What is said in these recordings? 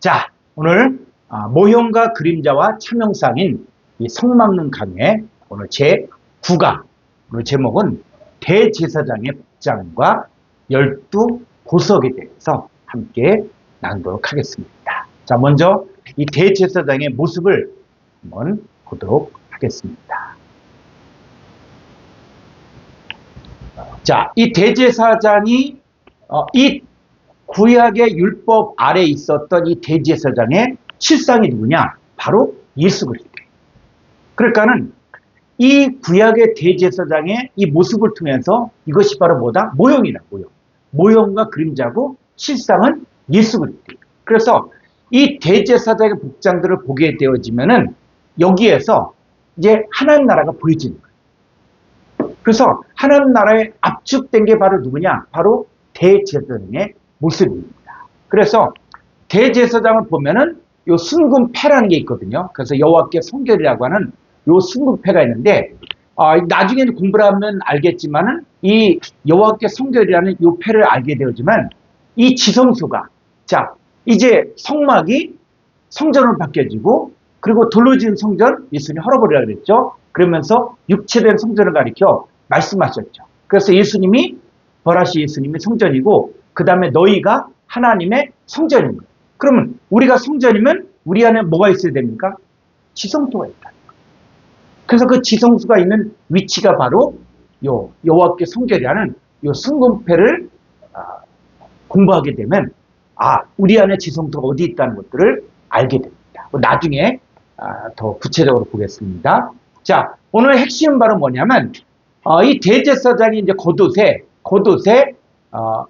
자, 오늘 모형과 그림자와 참형상인 이 성막론 강의 오늘 제9강 오늘 제목은 대제사장의 복장과 12보석에 대해서 함께 나누도록 하겠습니다. 자, 먼저 이 대제사장의 모습을 한번 보도록 하겠습니다. 자, 이 대제사장이 이 구약의 율법 아래 있었던 이 대제사장의 실상이 누구냐? 바로 예수 그리스도. 그러니까는 이 구약의 대제사장의 이 모습을 통해서 이것이 바로 뭐다? 모형이다, 모형. 모형과 그림자고 실상은 예수 그리스도. 그래서 이 대제사장의 복장들을 보게 되어지면은 여기에서 이제 하나님 나라가 보여지는 거예요. 그래서 하나님 나라에 압축된 게 바로 누구냐? 바로 대제사장의 모습입니다. 그래서 대제사장을 보면은 요 순금패라는 게 있거든요. 그래서 여호와께 성결이라고 하는 요 순금패가 있는데 나중에는 공부를 하면 알겠지만은 이 여호와께 성결이라는 요 패를 알게 되었지만 이 지성소가 자 이제 성막이 성전으로 바뀌어지고 그리고 돌로 지은 성전 예수님이 헐어버리라 그랬죠. 그러면서 육체된 성전을 가리켜 말씀하셨죠. 그래서 예수님이 벌하시 예수님이 성전이고 그 다음에 너희가 하나님의 성전인 거예요. 그러면 우리가 성전이면 우리 안에 뭐가 있어야 됩니까? 지성소가 있다. 그래서 그 지성소가 있는 위치가 바로 요 여호와께 성결이라는 요 순금패를 공부하게 되면 우리 안에 지성소가 어디 있다는 것들을 알게 됩니다. 나중에 더 구체적으로 보겠습니다. 자, 오늘 핵심은 바로 뭐냐면 이 대제사장이 이제 겉옷에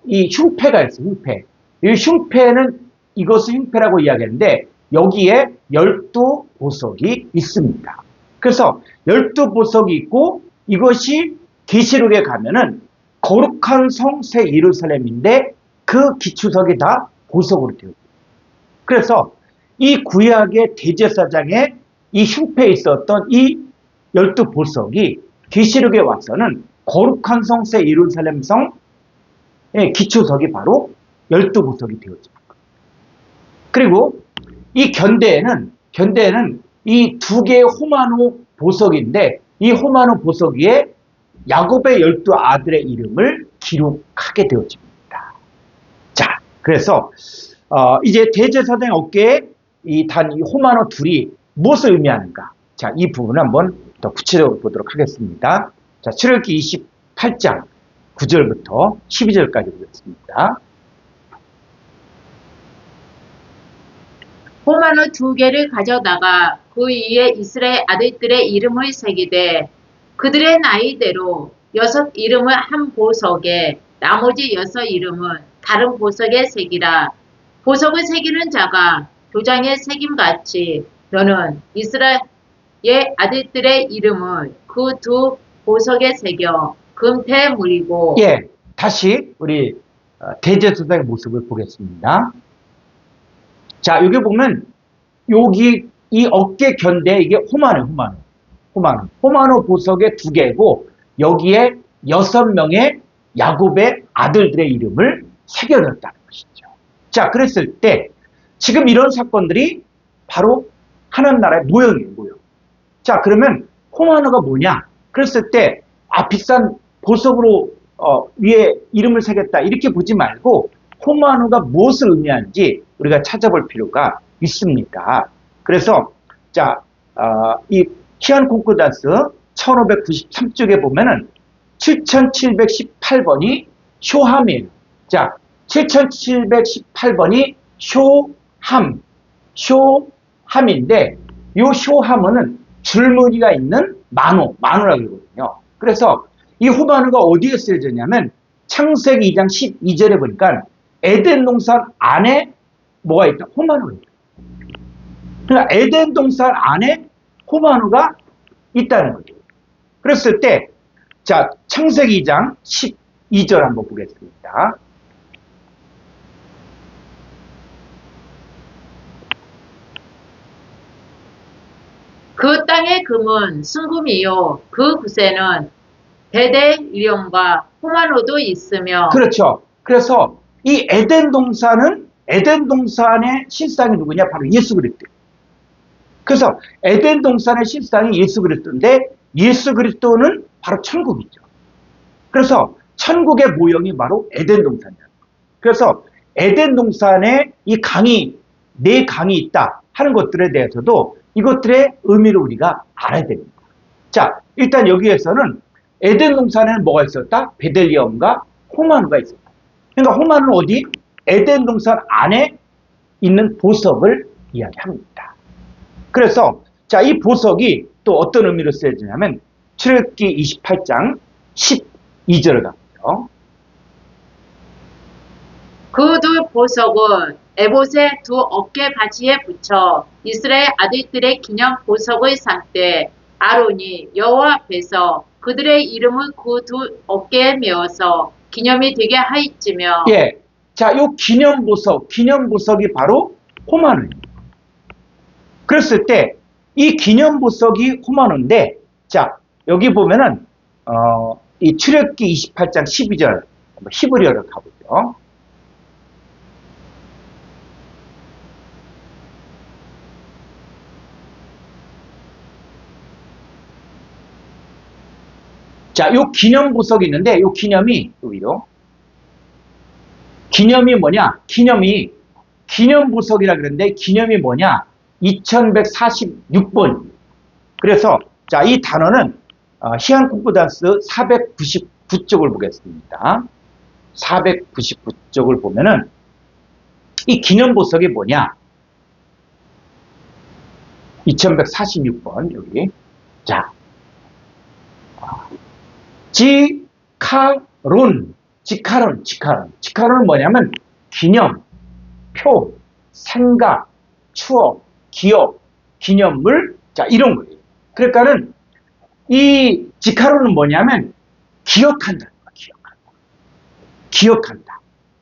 이 흉패가 있어요. 흉패. 이 흉패는 이것을 흉패라고 이야기하는데 여기에 12보석이 있습니다. 그래서 12보석이 있고 이것이 계시록에 가면은 거룩한 성 새 예루살렘인데 그 기초석이 다 보석으로 되어 있습니다. 그래서 이 구약의 대제사장의 이 흉패에 있었던 이 12보석이 계시록에 와서는 거룩한 성 새 예루살렘 성의 기초석이 바로 12보석이 되어집니다. 그리고 이 견대에는 이 두 개의 호마노 보석인데 이 호마노 보석 위에 야곱의 12아들의 이름을 기록하게 되어집니다. 자, 그래서 이제 대제사장의 어깨에 이 호마노 둘이 무엇을 의미하는가? 자, 이 부분을 한번 더 구체적으로 보도록 하겠습니다. 자, 출애굽기 28장 9절부터 12절까지 보겠습니다. 호마노 2개를 가져다가 그 위에 이스라엘 아들들의 이름을 새기되 그들의 나이대로 6 이름을 한 보석에 나머지 6 이름은 다른 보석에 새기라. 보석을 새기는 자가 도장에 새김같이 너는 이스라엘 아들들의 이름을 그 2 보석에 새겨 금태에 물이고. 다시 우리 대제사장의 모습을 보겠습니다. 자, 여기 보면 여기 이 어깨 견대에 이게 호마노 보석의 2개고 여기에 6명의 야곱의 아들들의 이름을 새겨졌다는 것이죠. 자, 그랬을 때 지금 이런 사건들이 바로 하나님 나라의 모형이에요, 모형. 자, 그러면 호마노가 뭐냐? 그랬을 때 비싼 보석으로 위에 이름을 새겼다 이렇게 보지 말고 호마노가 무엇을 의미하는지 우리가 찾아볼 필요가 있습니다. 그래서 자, 이 키안 콩코다스 1593쪽에 보면은 7718번이 쇼함이에요. 자, 7718번이 쇼함인데 이 쇼함은 줄무늬가 있는 마노라고 그러거든요. 그래서 이 호마노가 어디에 쓰여졌냐면 창세기 2장 12절에 보니까 에덴 동산 안에 뭐가 있다? 호마노가 있다. 그러니까 에덴 동산 안에 호마노가 있다는 거죠. 그랬을 때, 자, 창세기 2장 12절 한번 보겠습니다. 그 땅의 금은 순금이요 그 구세는 베델리엄과 호마노도 있으며. 그렇죠. 그래서 이 에덴 동산은 에덴 동산의 실상이 누구냐? 바로 예수 그리스도. 그래서 에덴 동산의 실상이 예수 그리스도인데 예수 그리스도는 바로 천국이죠. 그래서 천국의 모형이 바로 에덴 동산이에요. 그래서 에덴 동산에 이 강이, 네 강이 있다 하는 것들에 대해서도 이것들의 의미를 우리가 알아야 됩니다. 자, 일단 여기에서는 에덴 동산에는 뭐가 있었다? 베들레헴과 호마누가 있었다. 그러니까 호마누는 어디? 에덴 동산 안에 있는 보석을 이야기합니다. 그래서 자, 이 보석이 또 어떤 의미로 쓰여지냐면 출애굽기 28장 12절을 가보죠. 그 두 보석은 에봇의 두 어깨 바지에 붙여 이스라엘 아들들의 기념 보석을 삼되 아론이 여호와 앞에서 그들의 이름을 그 두 어깨에 메어서 기념이 되게 하였으며 예. 자, 요 기념 보석이 바로 호마누입니다. 그랬을 때 이 기념 보석이 호마누인데 자, 여기 보면은 이 출애굽기 28장 12절 히브리어를 가보죠. 자, 요 기념 보석이 있는데 요 기념이 또 위로 기념이 뭐냐? 기념 보석이라 그러는데 기념이 뭐냐? 2146번. 그래서 자, 이 단어는 희한 콩코단스 499쪽을 보겠습니다. 499쪽을 보면은 이 기념 보석이 뭐냐? 2146번 여기. 자, 지카론은 뭐냐면 기념, 표, 생각, 추억, 기억, 기념물, 자, 이런 거예요. 그러니까는 이 지카론은 뭐냐면 기억한다, 기억한다,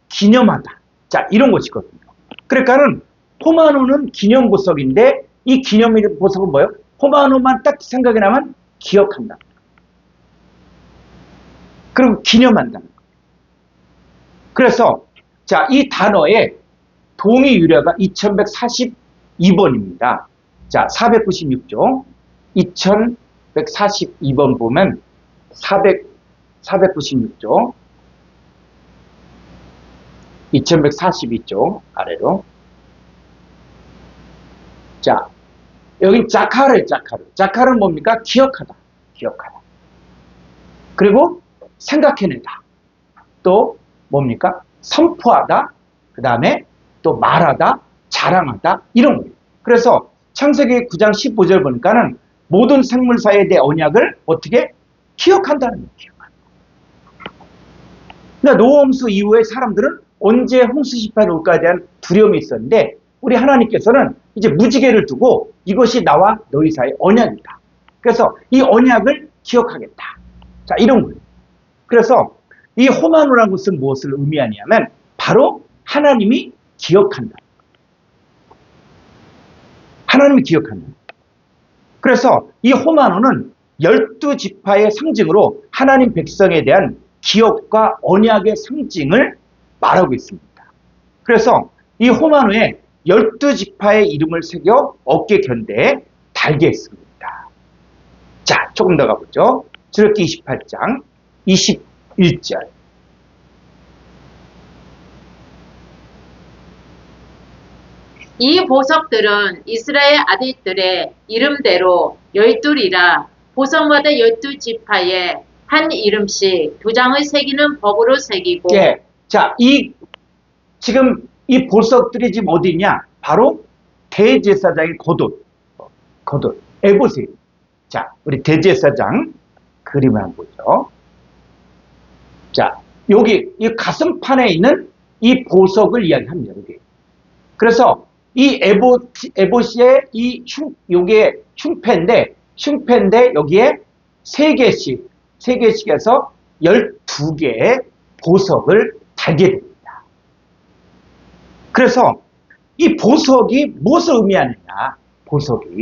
기념하다, 자, 이런 것이거든요. 그러니까는 호마노는 기념 보석인데 이 기념 보석은 뭐예요? 호마노만 딱 생각이 나면 기억한다. 그리고 기념한다는 거예요. 그래서 자, 이 단어의 동의 유래가 2142번입니다. 자, 496조 2142번 보면 496조 2142조 아래로 자, 여기 자카르는 뭡니까? 기억하다. 그리고 생각해내다. 또 뭡니까? 선포하다. 그 다음에 또 말하다, 자랑하다, 이런 거예요. 그래서 창세기 9장 15절 보니까는 모든 생물사에 대해 언약을 어떻게 기억한다는 거예요. 그러니까 노홈수 이후에 사람들은 언제 홍수 심판이 올까에 대한 두려움이 있었는데 우리 하나님께서는 이제 무지개를 두고 이것이 나와 너희 사이의 언약이다. 그래서 이 언약을 기억하겠다. 자, 이런 거예요. 그래서 이 호마노라는 것은 무엇을 의미하냐면 바로 하나님이 기억한다. 하나님이 기억한다. 그래서 이 호마노는 12지파의 상징으로 하나님 백성에 대한 기억과 언약의 상징을 말하고 있습니다. 그래서 이 호마노에 12지파의 이름을 새겨 어깨 견대에 달게 했습니다. 자, 조금 더 가보죠. 출애굽기 28장 21절. 이 보석들은 이스라엘 아들들의 이름대로 12이라 보석마다 12지파에 한 이름씩 두 장을 새기는 법으로 새기고 예. 자, 지금 이 보석들이 지금 어디 있냐? 바로 대제사장의 겉옷, 에봇에. 자, 우리 대제사장 그림을 한번 보죠. 자, 여기 이 가슴판에 있는 이 보석을 이야기합니다. 여기. 그래서 이 에봇의 요게 흉패인데 여기에 3개씩에서 12개의 보석을 달게 됩니다. 그래서 이 보석이 무엇을 의미하느냐? 보석이.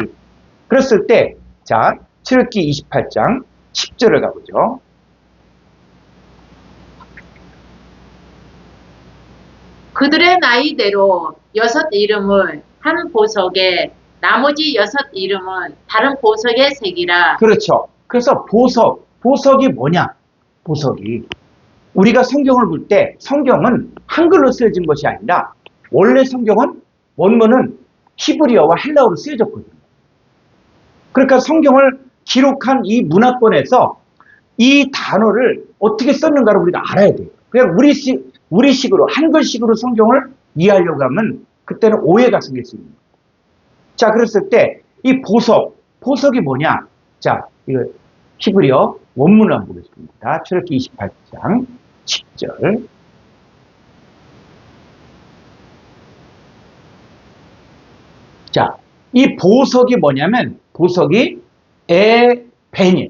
그랬을 때, 자, 출애굽기 28장 10절을 가보죠. 그들의 나이대로 6 이름을 한 보석에 나머지 6 이름은 다른 보석에 새기라. 그렇죠. 그래서 보석이 뭐냐? 보석이. 우리가 성경을 볼 때 성경은 한글로 쓰여진 것이 아니라 원래 성경은 원문은 히브리어와 헬라어로 쓰여졌거든요. 그러니까 성경을 기록한 이 문화권에서 이 단어를 어떻게 썼는가를 우리가 알아야 돼요. 그냥 우리식으로, 한글식으로 성경을 이해하려고 하면 그때는 오해가 생길 수 있는 거예요. 자, 그랬을 때 이 보석이 뭐냐? 자, 이거 히브리어 원문을 한번 보겠습니다. 출애굽기 28장 10절. 자, 이 보석이 뭐냐면 보석이 에벤이에요.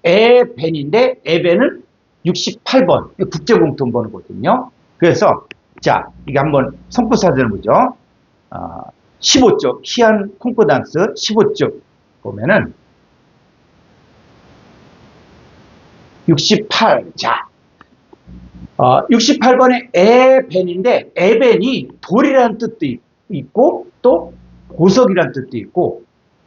에벤인데 에벤은 68번 국제공통번호거든요. 그래서 자, 이게 한번 성부사전을 보죠. 15쪽 희한 콩코단스 15쪽 보면은 68. 자, 68번에 에벤인데 에벤이 돌이라는 뜻도 있고 또 보석이라는 뜻도 있고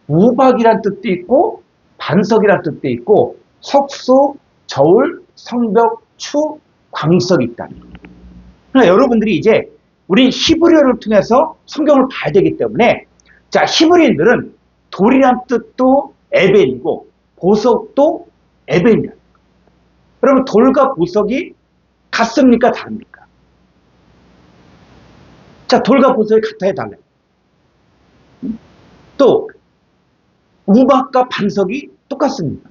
우박이라는 뜻도 있고 반석이라는 뜻도 있고 석수, 저울, 성벽, 추, 광석이 있다. 그러니까 여러분들이 이제 우리 히브리어를 통해서 성경을 봐야 되기 때문에 자, 히브리인들은 돌이란 뜻도 에벤이고 보석도 에벤이야. 그러면 돌과 보석이 같습니까? 다릅니까? 자, 돌과 보석이 같아야 달라요. 또 우박과 반석이 똑같습니다.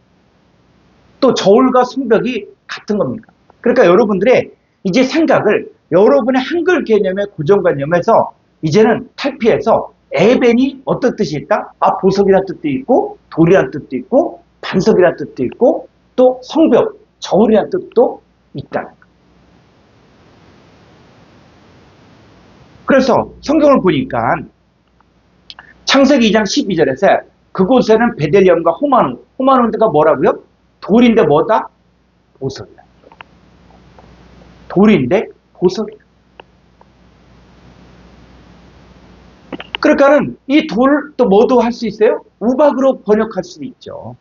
또 저울과 성벽이 같은 겁니까? 그러니까 여러분들의 이제 생각을 여러분의 한글 개념의 고정관념에서 이제는 탈피해서 에벤이 어떤 뜻이 있다? 보석이라는 뜻도 있고 돌이라는 뜻도 있고 반석이라는 뜻도 있고 또 성벽, 저울이라는 뜻도 있다. 그래서 성경을 보니까 창세기 2장 12절에서 그곳에는 베델리엄과 호마논드가 뭐라고요? 돌인데 뭐다? 보석이다. 돌인데 보석이다. 그러니까는 이 돌 또 뭐도 할 수 있어요? 우박으로 번역할 수도 있죠.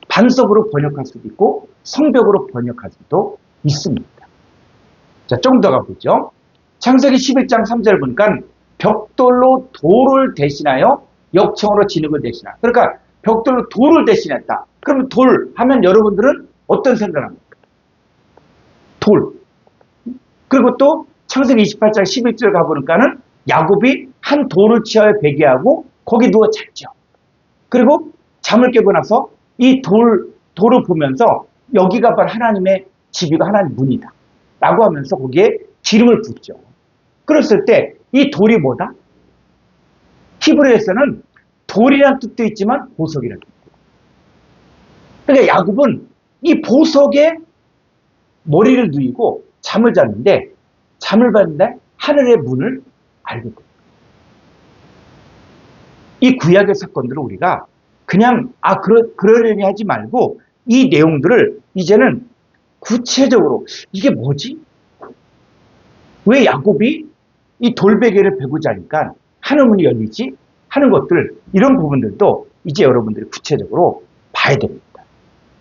반석으로 번역할 수도 있고 성벽으로 번역할 수도 있습니다. 자, 좀 더 가보죠. 창세기 11장 3절 보니까 벽돌로 돌을 대신하여 역청으로 진흙을 대신하여. 그러니까 벽돌로 돌을 대신했다. 그러면 돌 하면 여러분들은 어떤 생각을 합니까? 돌. 그리고 또 창세기 28장 11절 가보니까는 야곱이 한 돌을 취하여 베개하고 거기 누워 잤죠. 그리고 잠을 깨고 나서 이 돌을 보면서 여기가 바로 하나님의 집이고 하나님의 문이다. 라고 하면서 거기에 기름을 붓죠. 그랬을 때 이 돌이 뭐다? 히브리어에서는 돌이라는 뜻도 있지만 보석이라는 뜻도 있고. 그러니까 야곱은 이 보석에 머리를 누이고 잠을 잤는데 잠을 봤는데 하늘의 문을 알게 됩니다. 이 구약의 사건들을 우리가 그냥 그러려니 하지 말고 이 내용들을 이제는 구체적으로 이게 뭐지? 왜 야곱이 이 돌베개를 베고 자니까 하늘문이 열리지? 하는 것들, 이런 부분들도 이제 여러분들이 구체적으로 봐야 됩니다.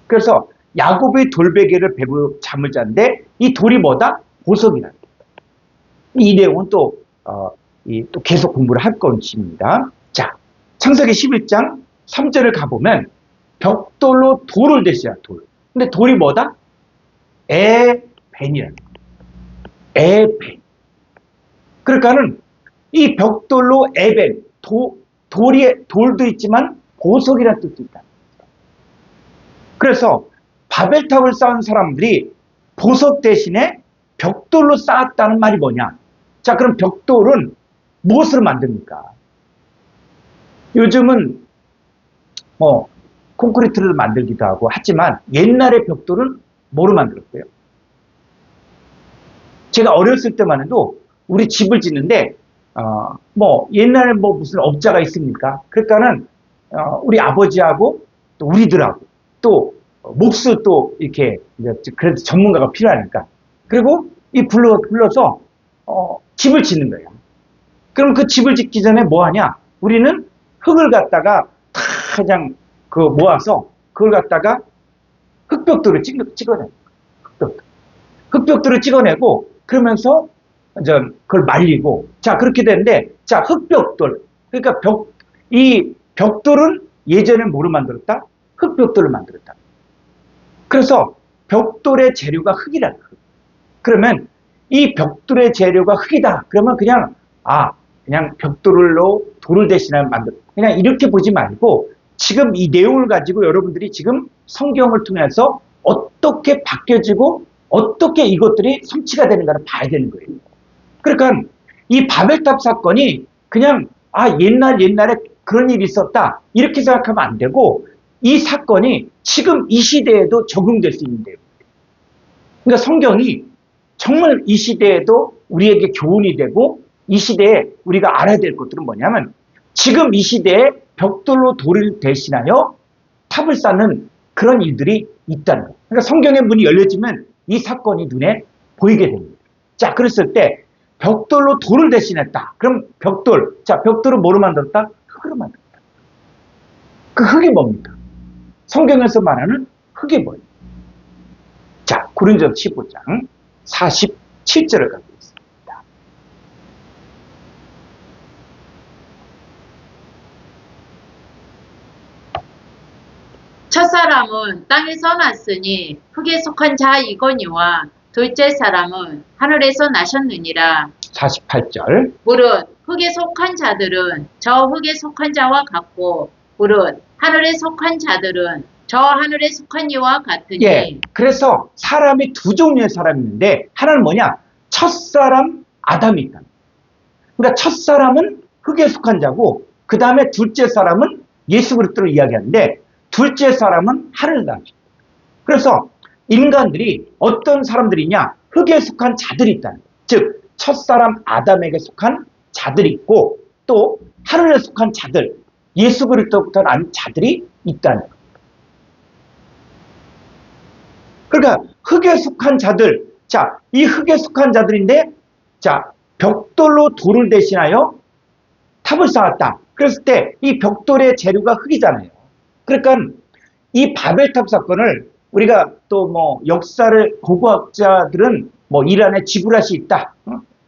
그래서 야곱이 돌베개를 베고 잠을 잤는데 이 돌이 뭐다? 보석이라는 겁니다. 이 내용은 또 계속 공부를 할 것입니다. 자, 창세기 11장 3절을 가보면 벽돌로 돌을 대신한 돌. 근데 돌이 뭐다? 에벤이라는 겁니다. 에벤. 그러니까는 이 벽돌로 에벤, 돌도 있지만 보석이라는 뜻도 있다. 그래서 바벨탑을 쌓은 사람들이 보석 대신에 벽돌로 쌓았다는 말이 뭐냐? 자, 그럼 벽돌은 무엇으로 만듭니까? 요즘은 콘크리트를 만들기도 하고 하지만 옛날의 벽돌은 뭐로 만들었어요? 제가 어렸을 때만 해도 우리 집을 짓는데 옛날에 무슨 업자가 있습니까? 그러니까는 우리 아버지하고 또 우리들하고 또 몫을 또 이렇게 그래도 전문가가 필요하니까 그리고 이 불러서 집을 짓는 거예요. 그럼 그 집을 짓기 전에 뭐 하냐? 우리는 흙을 갖다가 다 그냥 그 모아서 그걸 갖다가 흙벽돌을 찍어내요. 흙벽돌을 찍어내고 그러면서 이제 그걸 말리고 자 그렇게 되는데 자 흙벽돌 그러니까 이 벽돌은 예전에 뭐로 만들었다? 흙벽돌을 만들었다. 그래서 벽돌의 재료가 흙이라는 거예요. 그러면 이 벽돌의 재료가 흙이다. 그러면 그냥 그냥 벽돌로 돌을 대신에 만들. 그냥 이렇게 보지 말고 지금 이 내용을 가지고 여러분들이 지금 성경을 통해서 어떻게 바뀌어지고 어떻게 이것들이 성취가 되는가를 봐야 되는 거예요. 그러니까 이 바벨탑 사건이 그냥 옛날에 그런 일이 있었다 이렇게 생각하면 안 되고 이 사건이 지금 이 시대에도 적용될 수 있는 내용. 그러니까 성경이 정말 이 시대에도 우리에게 교훈이 되고 이 시대에 우리가 알아야 될 것들은 뭐냐면 지금 이 시대에 벽돌로 돌을 대신하여 탑을 쌓는 그런 일들이 있다는 거예요. 그러니까 성경의 문이 열려지면 이 사건이 눈에 보이게 됩니다. 자, 그랬을 때 벽돌로 돌을 대신했다. 그럼 벽돌은 뭐로 만들었다? 흙으로 만들었다. 그 흙이 뭡니까? 성경에서 말하는 흙이 뭐예요? 자, 고린도전서 15장 47절을 갖고 있습니다. 첫사람은 땅에서 났으니 흙에 속한 자이거니와 둘째 사람은 하늘에서 나셨느니라. 48절. 무릇 흙에 속한 자들은 저 흙에 속한 자와 같고 무릇 하늘에 속한 자들은 저 하늘에 속한 이와 같으니. 예. 그래서 사람이 두 종류의 사람이 있는데 하나는 뭐냐? 첫사람 아담이 있다. 그러니까 첫사람은 흙에 속한 자고 그 다음에 둘째 사람은 예수 그리스도를 이야기하는데 둘째 사람은 하늘에 나죠. 그래서 인간들이 어떤 사람들이냐? 흙에 속한 자들이 있다는 거예요. 즉 첫사람 아담에게 속한 자들이 있고 또 하늘에 속한 자들 예수 그리스도부터 난 자들이 있다는 거예요. 그러니까 흙에 속한 자들, 자, 이 흙에 속한 자들인데, 자, 벽돌로 돌을 대신하여 탑을 쌓았다. 그랬을 때 이 벽돌의 재료가 흙이잖아요. 그러니까 이 바벨탑 사건을 우리가 또 뭐 역사를 고고학자들은 뭐 이란에 지구랏이 있다,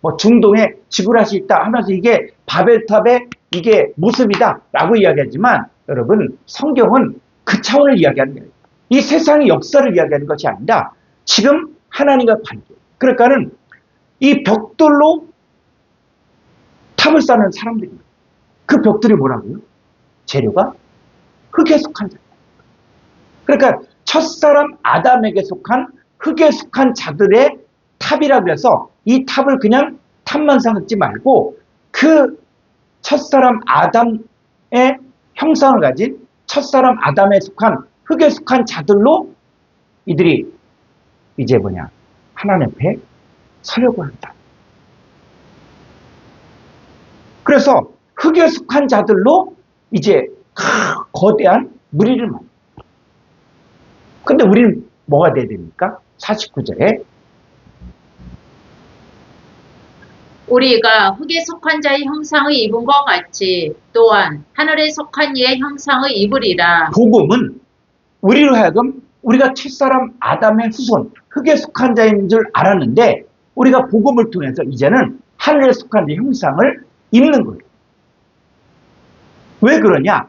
뭐 중동에 지구랏이 있다 하면서 이게 바벨탑의 이게 모습이다라고 이야기하지만 여러분 성경은 그 차원을 이야기하는 거예요. 이 세상의 역사를 이야기하는 것이 아니라 지금 하나님과 관계. 그러니까는 이 벽돌로 탑을 쌓는 사람들입니다. 그 벽돌이 뭐라고요? 재료가 흙에 속한 자. 그러니까 첫사람 아담에게 속한 흙에 속한 자들의 탑이라고 해서 이 탑을 그냥 탑만 삼지 말고 그 첫사람 아담의 형상을 가진 첫사람 아담에 속한 흙에 속한 자들로 이들이 이제 뭐냐 하나님 앞에 서려고 한다. 그래서 흙에 속한 자들로 이제 거대한 무리를 만든다. 근데 우리는 뭐가 돼야 됩니까? 49절에 우리가 흙에 속한 자의 형상을 입은 것 같이 또한 하늘에 속한 이의 형상을 입으리라. 복음은 우리로 하여금 우리가 첫사람 아담의 후손 흙에 속한 자인 줄 알았는데 우리가 복음을 통해서 이제는 하늘에 속한 자의 형상을 입는 거예요. 왜 그러냐?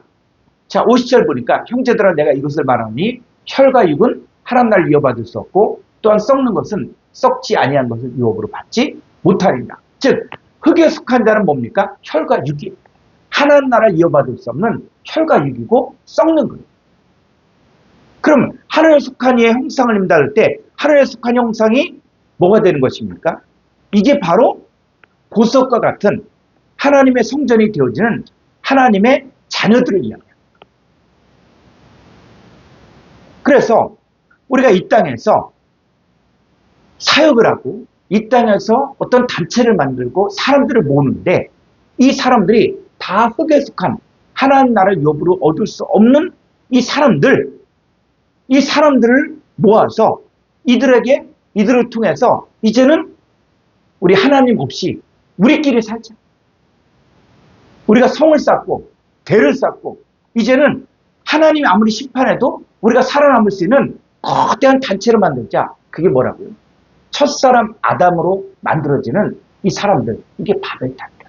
자, 50절 보니까 형제들아 내가 이것을 말하니 혈과 육은 하나님 나라를 이어받을 수 없고 또한 썩는 것은 썩지 아니한 것을 유업으로 받지 못하리라. 즉 흙에 속한 자는 뭡니까? 혈과 육이에요. 하나님 나라를 이어받을 수 없는 혈과 육이고 썩는 거예요. 그럼 하늘에 속한 이의 형상을 입는다 할 때 하늘에 속한 형상이 뭐가 되는 것입니까? 이게 바로 보석과 같은 하나님의 성전이 되어지는 하나님의 자녀들을 이야기합니다. 그래서 우리가 이 땅에서 사역을 하고 이 땅에서 어떤 단체를 만들고 사람들을 모으는데 이 사람들이 다 흙에 속한 하나님 나라를 유업으로 얻을 수 없는 이 사람들을 모아서 이들을 통해서 이제는 우리 하나님 없이 우리끼리 살자. 우리가 성을 쌓고 대를 쌓고 이제는 하나님이 아무리 심판해도 우리가 살아남을 수 있는 거대한 단체를 만들자. 그게 뭐라고요? 첫사람 아담으로 만들어지는 이 사람들, 이게 바벨탑이다.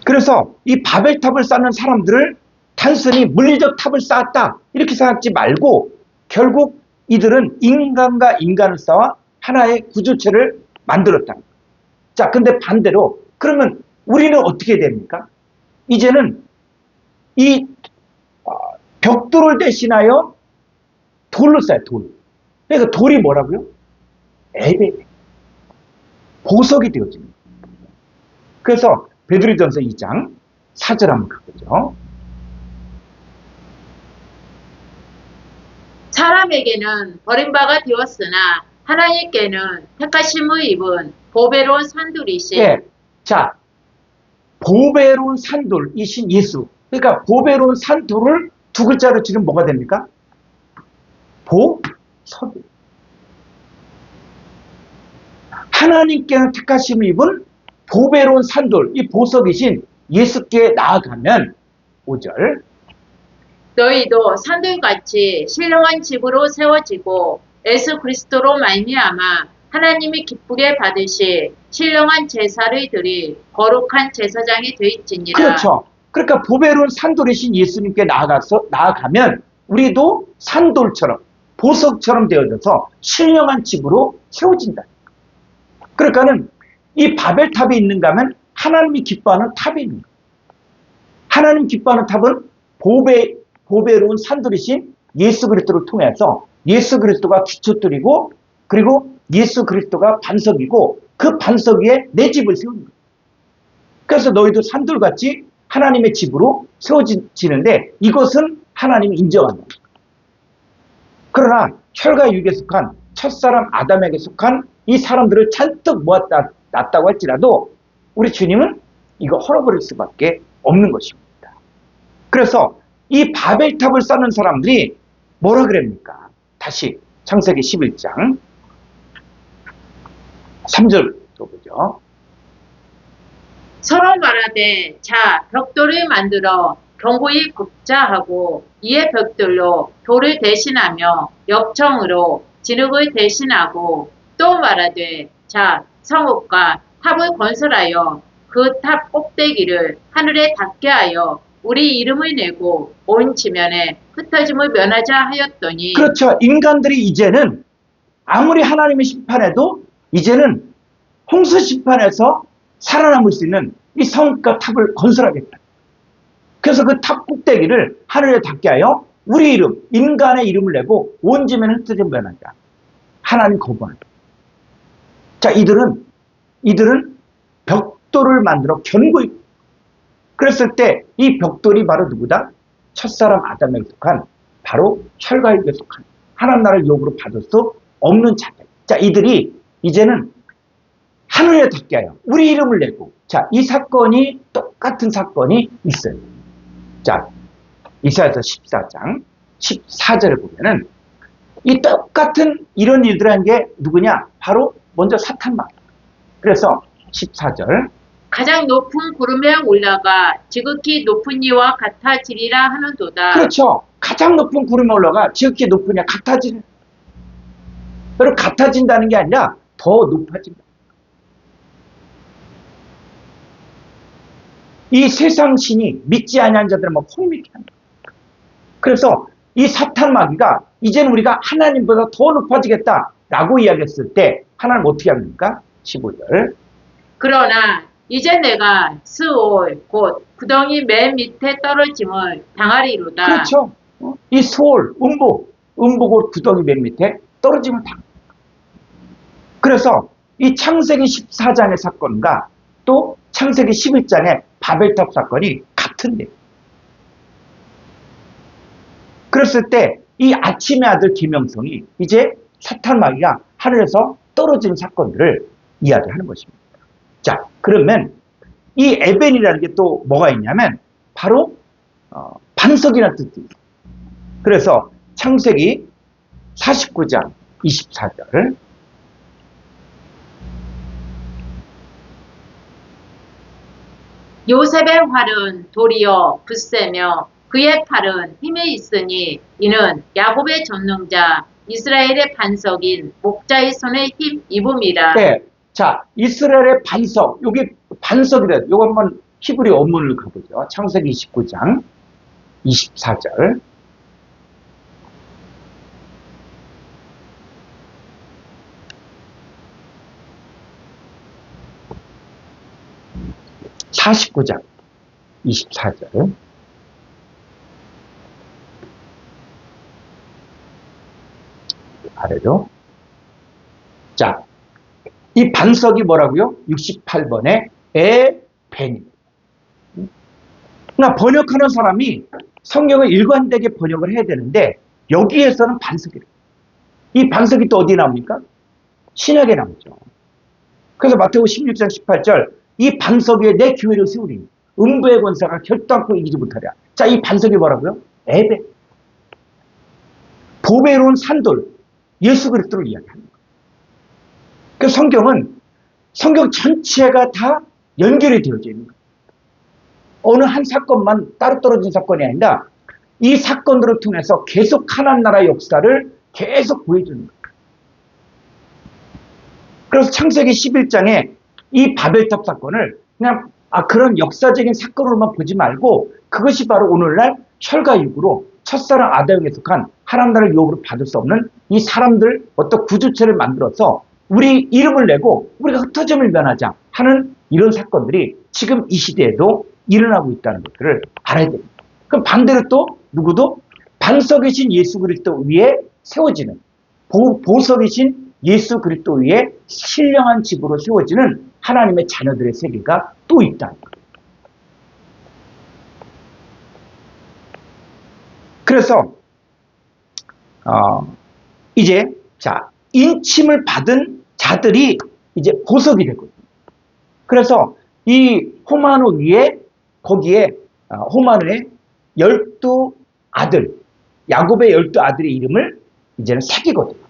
그래서 이 바벨탑을 쌓는 사람들을 단순히 물리적 탑을 쌓았다 이렇게 생각하지 말고 결국 이들은 인간과 인간을 쌓아 하나의 구조체를 만들었다. 자, 근데 반대로 그러면 우리는 어떻게 됩니까? 이제는 이 벽돌을 대신하여 돌로 쌓아요. 돌. 그러니까 돌이 뭐라고요? 에베 보석이 되어집니다. 그래서 베드로전서 2장 4절 한번 가보죠. 사람에게는 버림바가 되었으나 하나님께는 택하심을 입은 보배로운 산돌이신 예. 자, 보배로운 산돌이신 예수. 그러니까 보배로운 산돌을 두 글자로 치면 뭐가 됩니까? 보석이. 하나님께는 택하심을 입은 보배로운 산돌, 이 보석이신 예수께 나아가면 5절 너희도 산돌같이 신령한 집으로 세워지고 예수 그리스도로 말미암아 하나님이 기쁘게 받으시 신령한 제사를 드릴 거룩한 제사장이 되있지니라. 그렇죠. 그러니까 보배로운 산돌이신 예수님께 나아가면 우리도 산돌처럼 보석처럼 되어져서 신령한 집으로 세워진다. 그러니까는 이 바벨탑이 있는가 하면 하나님이 기뻐하는 탑이 있는 거예요. 하나님 기뻐하는 탑은 보배로운 산돌이신 예수 그리스도를 통해서 예수 그리스도가 기초돌이고 그리고 예수 그리스도가 반석이고 그 반석 위에 내 집을 세우는 거예요. 그래서 너희도 산돌같이 하나님의 집으로 세워지는데 이것은 하나님이 인정한다. 그러나 혈과 육에 속한 첫사람 아담에게 속한 이 사람들을 잔뜩 모았다 놨다고 할지라도 우리 주님은 이거 헐어버릴 수밖에 없는 것입니다. 그래서 이 바벨탑을 쌓는 사람들이 뭐라 그럽니까? 다시 창세기 11장 3절 보죠. 서로 말하되 자 벽돌을 만들어 견고히 굽자 하고 이에 벽돌로 돌을 대신하며 역청으로 진흙을 대신하고 또 말하되 자 성읍과 탑을 건설하여 그 탑 꼭대기를 하늘에 닿게 하여 우리 이름을 내고 온 지면에 흩어짐을 면하자 하였더니 그렇죠. 인간들이 이제는 아무리 하나님의 심판해도 이제는 홍수 심판에서 살아남을 수 있는 이 성읍과 탑을 건설하겠다. 그래서 그 탑 꼭대기를 하늘에 닿게 하여 우리 이름, 인간의 이름을 내고 온 지면에 흩어짐을 면하자. 하나님 거부한다. 자, 이들은 벽돌을 만들어 견고히 그랬을 때 이 벽돌이 바로 누구다? 첫사람 아담에게 속한 바로 혈과육에 속한 하나님 나라를 욕으로 받을 수 없는 자들. 자, 이들이 이제는 하늘에 닿게 하여 우리 이름을 내고 자, 이 사건이 똑같은 사건이 있어요. 자, 이사야서 14장 14절을 보면은 이 똑같은 이런 일들 한 게 누구냐? 바로 먼저 사탄마귀. 그래서 14절 가장 높은 구름에 올라가 지극히 높은 이와 같아지리라 하는도다. 그렇죠. 가장 높은 구름에 올라가 지극히 높으냐 같아지는. 여러분 같아진다는 게 아니라 더 높아진다. 이 세상 신이 믿지 아니한 자들은 막 홍미케 한다. 그래서 이 사탄 마귀가 이제는 우리가 하나님보다 더 높아지겠다라고 이야기했을 때 하나님 어떻게 합니까? 15절 그러나 이제 내가 스올 곧 구덩이 맨 밑에 떨어짐을 당하리로다. 그렇죠. 이 소울, 음부 곧 구덩이 맨 밑에 떨어짐을 당. 그래서 이 창세기 14장의 사건과 또 창세기 11장의 바벨탑 사건이 같은데. 그랬을 때 이 아침의 아들 김영성이 이제 사탄 마귀가 하늘에서 떨어진 사건들을 이야기하는 것입니다. 자, 그러면 이 에벤이라는 게 또 뭐가 있냐면 바로 반석이라는 뜻이 있어요. 그래서 창세기 49장 24절. 요셉의 활은 도리어 굳세며 그의 팔은 힘이 있으니 이는 야곱의 전능자 이스라엘의 반석인 목자의 손에 힘 입음이라. 네. 자, 이스라엘의 반석. 여기 반석이래. 요거 한번 히브리 원문을 가보죠. 창세기 29장 24절. (49장) 24절. 아래로. 자, 이 반석이 뭐라고요? 68번에 에벤. 그러니까 번역하는 사람이 성경을 일관되게 번역을 해야 되는데 여기에서는 반석이래요. 이 반석이 또 어디 나옵니까? 신약에 나오죠. 그래서 마태복음 16장 18절 이 반석 위에 내 교회를 세우리니 음부의 권세가 결단코 이기지 못하랴. 자, 이 반석이 뭐라고요? 에벤. 보배로운 산돌 예수 그리스도를 이야기하는 거예요. 그래서 성경 전체가 다 연결이 되어져 있는 거예요. 어느 한 사건만 따로 떨어진 사건이 아니라 이 사건들을 통해서 계속 하나님 나라의 역사를 계속 보여주는 거예요. 그래서 창세기 11장에 이 바벨탑 사건을 그냥 그런 역사적인 사건으로만 보지 말고 그것이 바로 오늘날 혈과육으로 첫사랑 아담에게 속한 하나님 나라를 유업으로 받을 수 없는 이 사람들 어떤 구조체를 만들어서 우리 이름을 내고 우리가 흩어짐을 면하자 하는 이런 사건들이 지금 이 시대에도 일어나고 있다는 것들을 알아야 됩니다. 그럼 반대로 또 누구도 반석이신 예수 그리스도 위에 세워지는 보석이신 예수 그리스도 위에 신령한 집으로 세워지는 하나님의 자녀들의 세계가 또 있다는 거예요. 그래서 이제 인침을 받은 자들이 이제 보석이 되거든요. 그래서 이 호마노 위에 거기에 호마노의 12아들 야곱의 12아들의 이름을 이제는 새기거든요.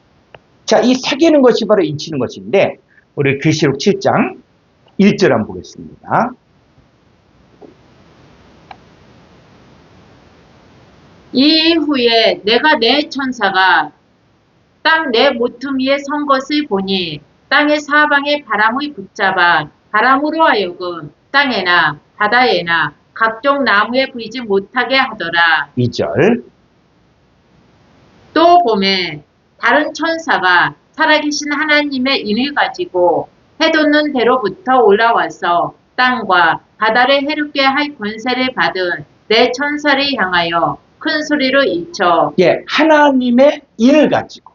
자, 이 새기는 것이 바로 인치는 것인데 우리 계시록 7장 1절 한번 보겠습니다. 이후에 내가 내 천사가 땅 내 모퉁이에 선 것을 보니 땅의 사방에 바람을 붙잡아 바람으로 하여금 땅에나 바다에나 각종 나무에 보이지 못하게 하더라. 2절. 또 봄에 다른 천사가 살아계신 하나님의 인을 가지고 해돋는 대로부터 올라와서 땅과 바다를 해롭게 할 권세를 받은 내 천사를 향하여 큰 소리로 일쳐. 예, 하나님의 인을 가지고.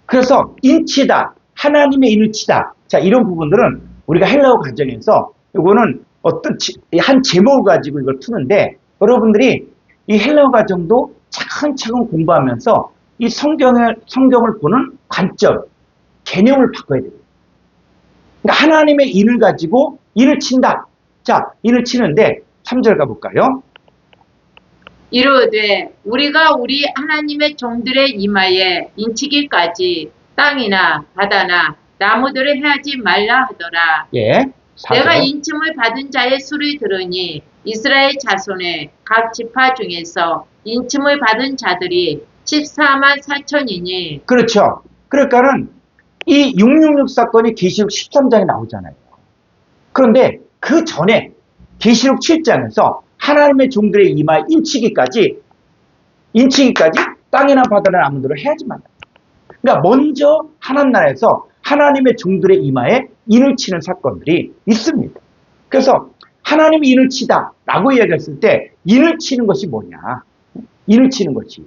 그래서 인치다, 하나님의 인을 치다. 자, 이런 부분들은 우리가 헬라어 가정에서 이거는 어떤 한 제목을 가지고 이걸 푸는데 여러분들이 이 헬라어 가정도 차근차근 공부하면서 이 성경을 보는 관점, 개념을 바꿔야 됩니다. 그러니까 하나님의 인을 가지고 인을 친다. 자, 인을 치는데 3절 가볼까요? 이르되 우리가 우리 하나님의 종들의 이마에 인치기까지 땅이나 바다나 나무들을 해하지 말라 하더라. 예. 4절. 내가 인침을 받은 자의 수를 들으니 이스라엘 자손의 각 지파 중에서 인침을 받은 자들이 14만 4천이니. 그렇죠. 그러니까는 이 666 사건이 계시록 13장에 나오잖아요. 그런데 그 전에 계시록 7장에서 하나님의 종들의 이마에 인치기까지 땅이나 바다나 나무들을 해야지 말라. 그러니까 먼저 하나님 나라에서 하나님의 종들의 이마에 인을 치는 사건들이 있습니다. 그래서 하나님이 인을 치다 라고 이야기했을 때 인을 치는 것이 뭐냐? 인을 치는 것이.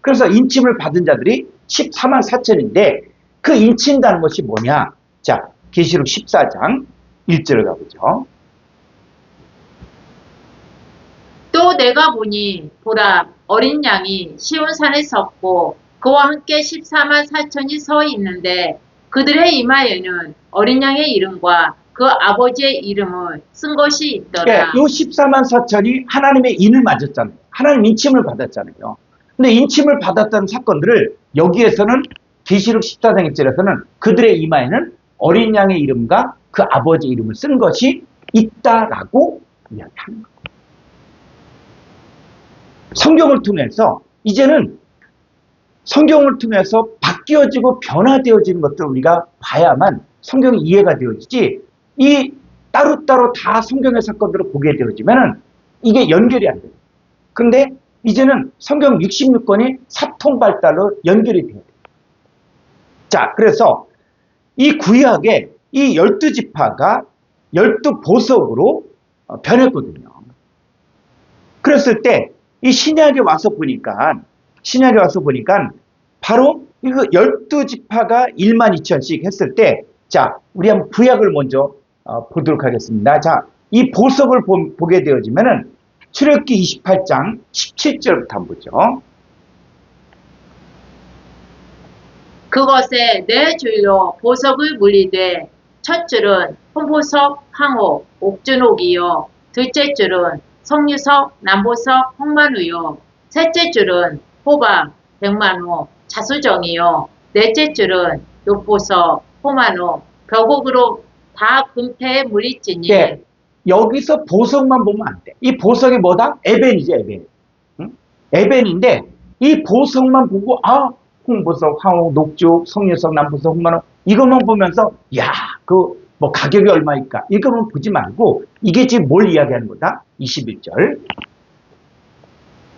그래서 인침을 받은 자들이 14만 4천인데 그 인친다는 것이 뭐냐? 자, 계시록 14장 1절을 가보죠. 또 내가 보니 보라 어린 양이 시온산에 섰고 그와 함께 14만 4천이 서 있는데 그들의 이마에는 어린 양의 이름과 그 아버지의 이름을 쓴 것이 있더라. 네, 요 14만 4천이 하나님의 인을 맞았잖아요. 하나님 인침을 받았잖아요. 근데 인침을 받았다는 사건들을 여기에서는 계시록 14장 1절에서는 그들의 이마에는 어린 양의 이름과 그 아버지 이름을 쓴 것이 있다라고 이야기하는 거예요. 성경을 통해서 이제는 성경을 통해서 바뀌어지고 변화되어지는 것들을 우리가 봐야만 성경이 이해가 되어지지, 이 따로따로 다 성경의 사건들을 보게 되어지면 이게 연결이 안 돼요. 그런데 이제는 성경 66권이 사통발달로 연결이 돼요. 자, 그래서 이 구약의 이 12지파가 12보석으로 변했거든요. 그랬을 때 이 신약에 와서 보니까 바로 이거 12지파가 1만 2천씩 했을 때, 자, 우리 한번 구약을 먼저 보도록 하겠습니다. 자, 이 보석을 보게 되어지면은 출애굽기 28장 17절부터 한번 보죠. 그것에 네 줄로 보석을 물리되 첫 줄은 홍보석, 황옥, 옥준옥이요. 둘째 줄은 석류석, 남보석, 홍만우요. 셋째 줄은 호박, 백만호, 자수정이요. 넷째 줄은 녹보석, 호만호, 벽옥으로 다 금태에 물리지니. 네, 여기서 보석만 보면 안 돼. 이 보석이 뭐다? 에벤이지, 에벤. 응? 에벤인데 이 보석만 보고 홍보석, 황옥, 녹죽, 석류석, 남보석, 홍만호 이것만 보면서 뭐 가격이 얼마일까? 이것만 보지 말고 이게 지금 뭘 이야기하는 거다? 21절.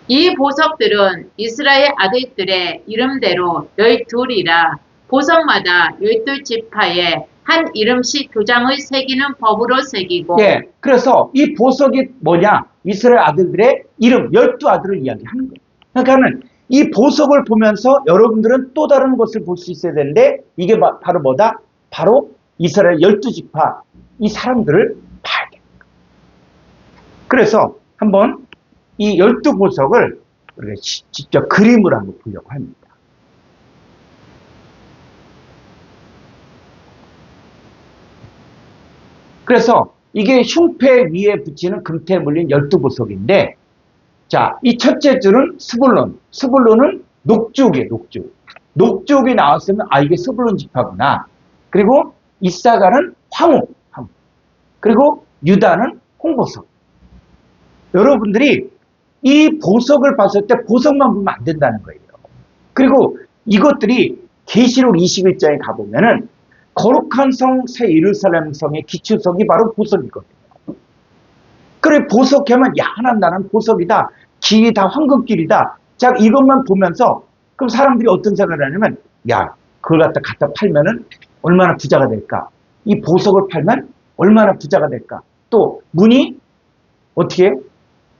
이 보석들은 이스라엘 아들들의 이름대로 12이라 보석마다 12지파에 한 이름씩 교장을 새기는 법으로 새기고. 네, 그래서 이 보석이 뭐냐? 이스라엘 아들들의 이름, 12아들을 이야기하는 거예요. 그러니까는 이 보석을 보면서 여러분들은 또 다른 것을 볼 수 있어야 되는데 이게 바로 뭐다? 바로 이스라엘 12지파 이 사람들을 봐야 돼요. 그래서 한번 이 12보석을 우리가 직접 그림으로 한번 보려고 합니다. 그래서 이게 흉패 위에 붙이는 금태에 물린 12보석인데, 자, 이 첫째 줄은 스불론. 스불론은 녹죽이에요, 녹죽. 녹죽이 나왔으면 이게 스불론 지파구나. 그리고 이사가는 황옥. 그리고 유다는 홍보석. 여러분들이 이 보석을 봤을 때 보석만 보면 안 된다는 거예요. 그리고 이것들이 계시록 21장에 가보면은 거룩한 성 새 예루살렘 성의 기초석이 바로 보석이거든요. 그래, 보석하면 하나님 나라는 보석이다. 길이 다 황금길이다. 자, 이것만 보면서 그럼 사람들이 어떤 생각을 하냐면, 그걸 갖다 팔면은 얼마나 부자가 될까? 이 보석을 팔면 얼마나 부자가 될까? 또 문이 어떻게 해요?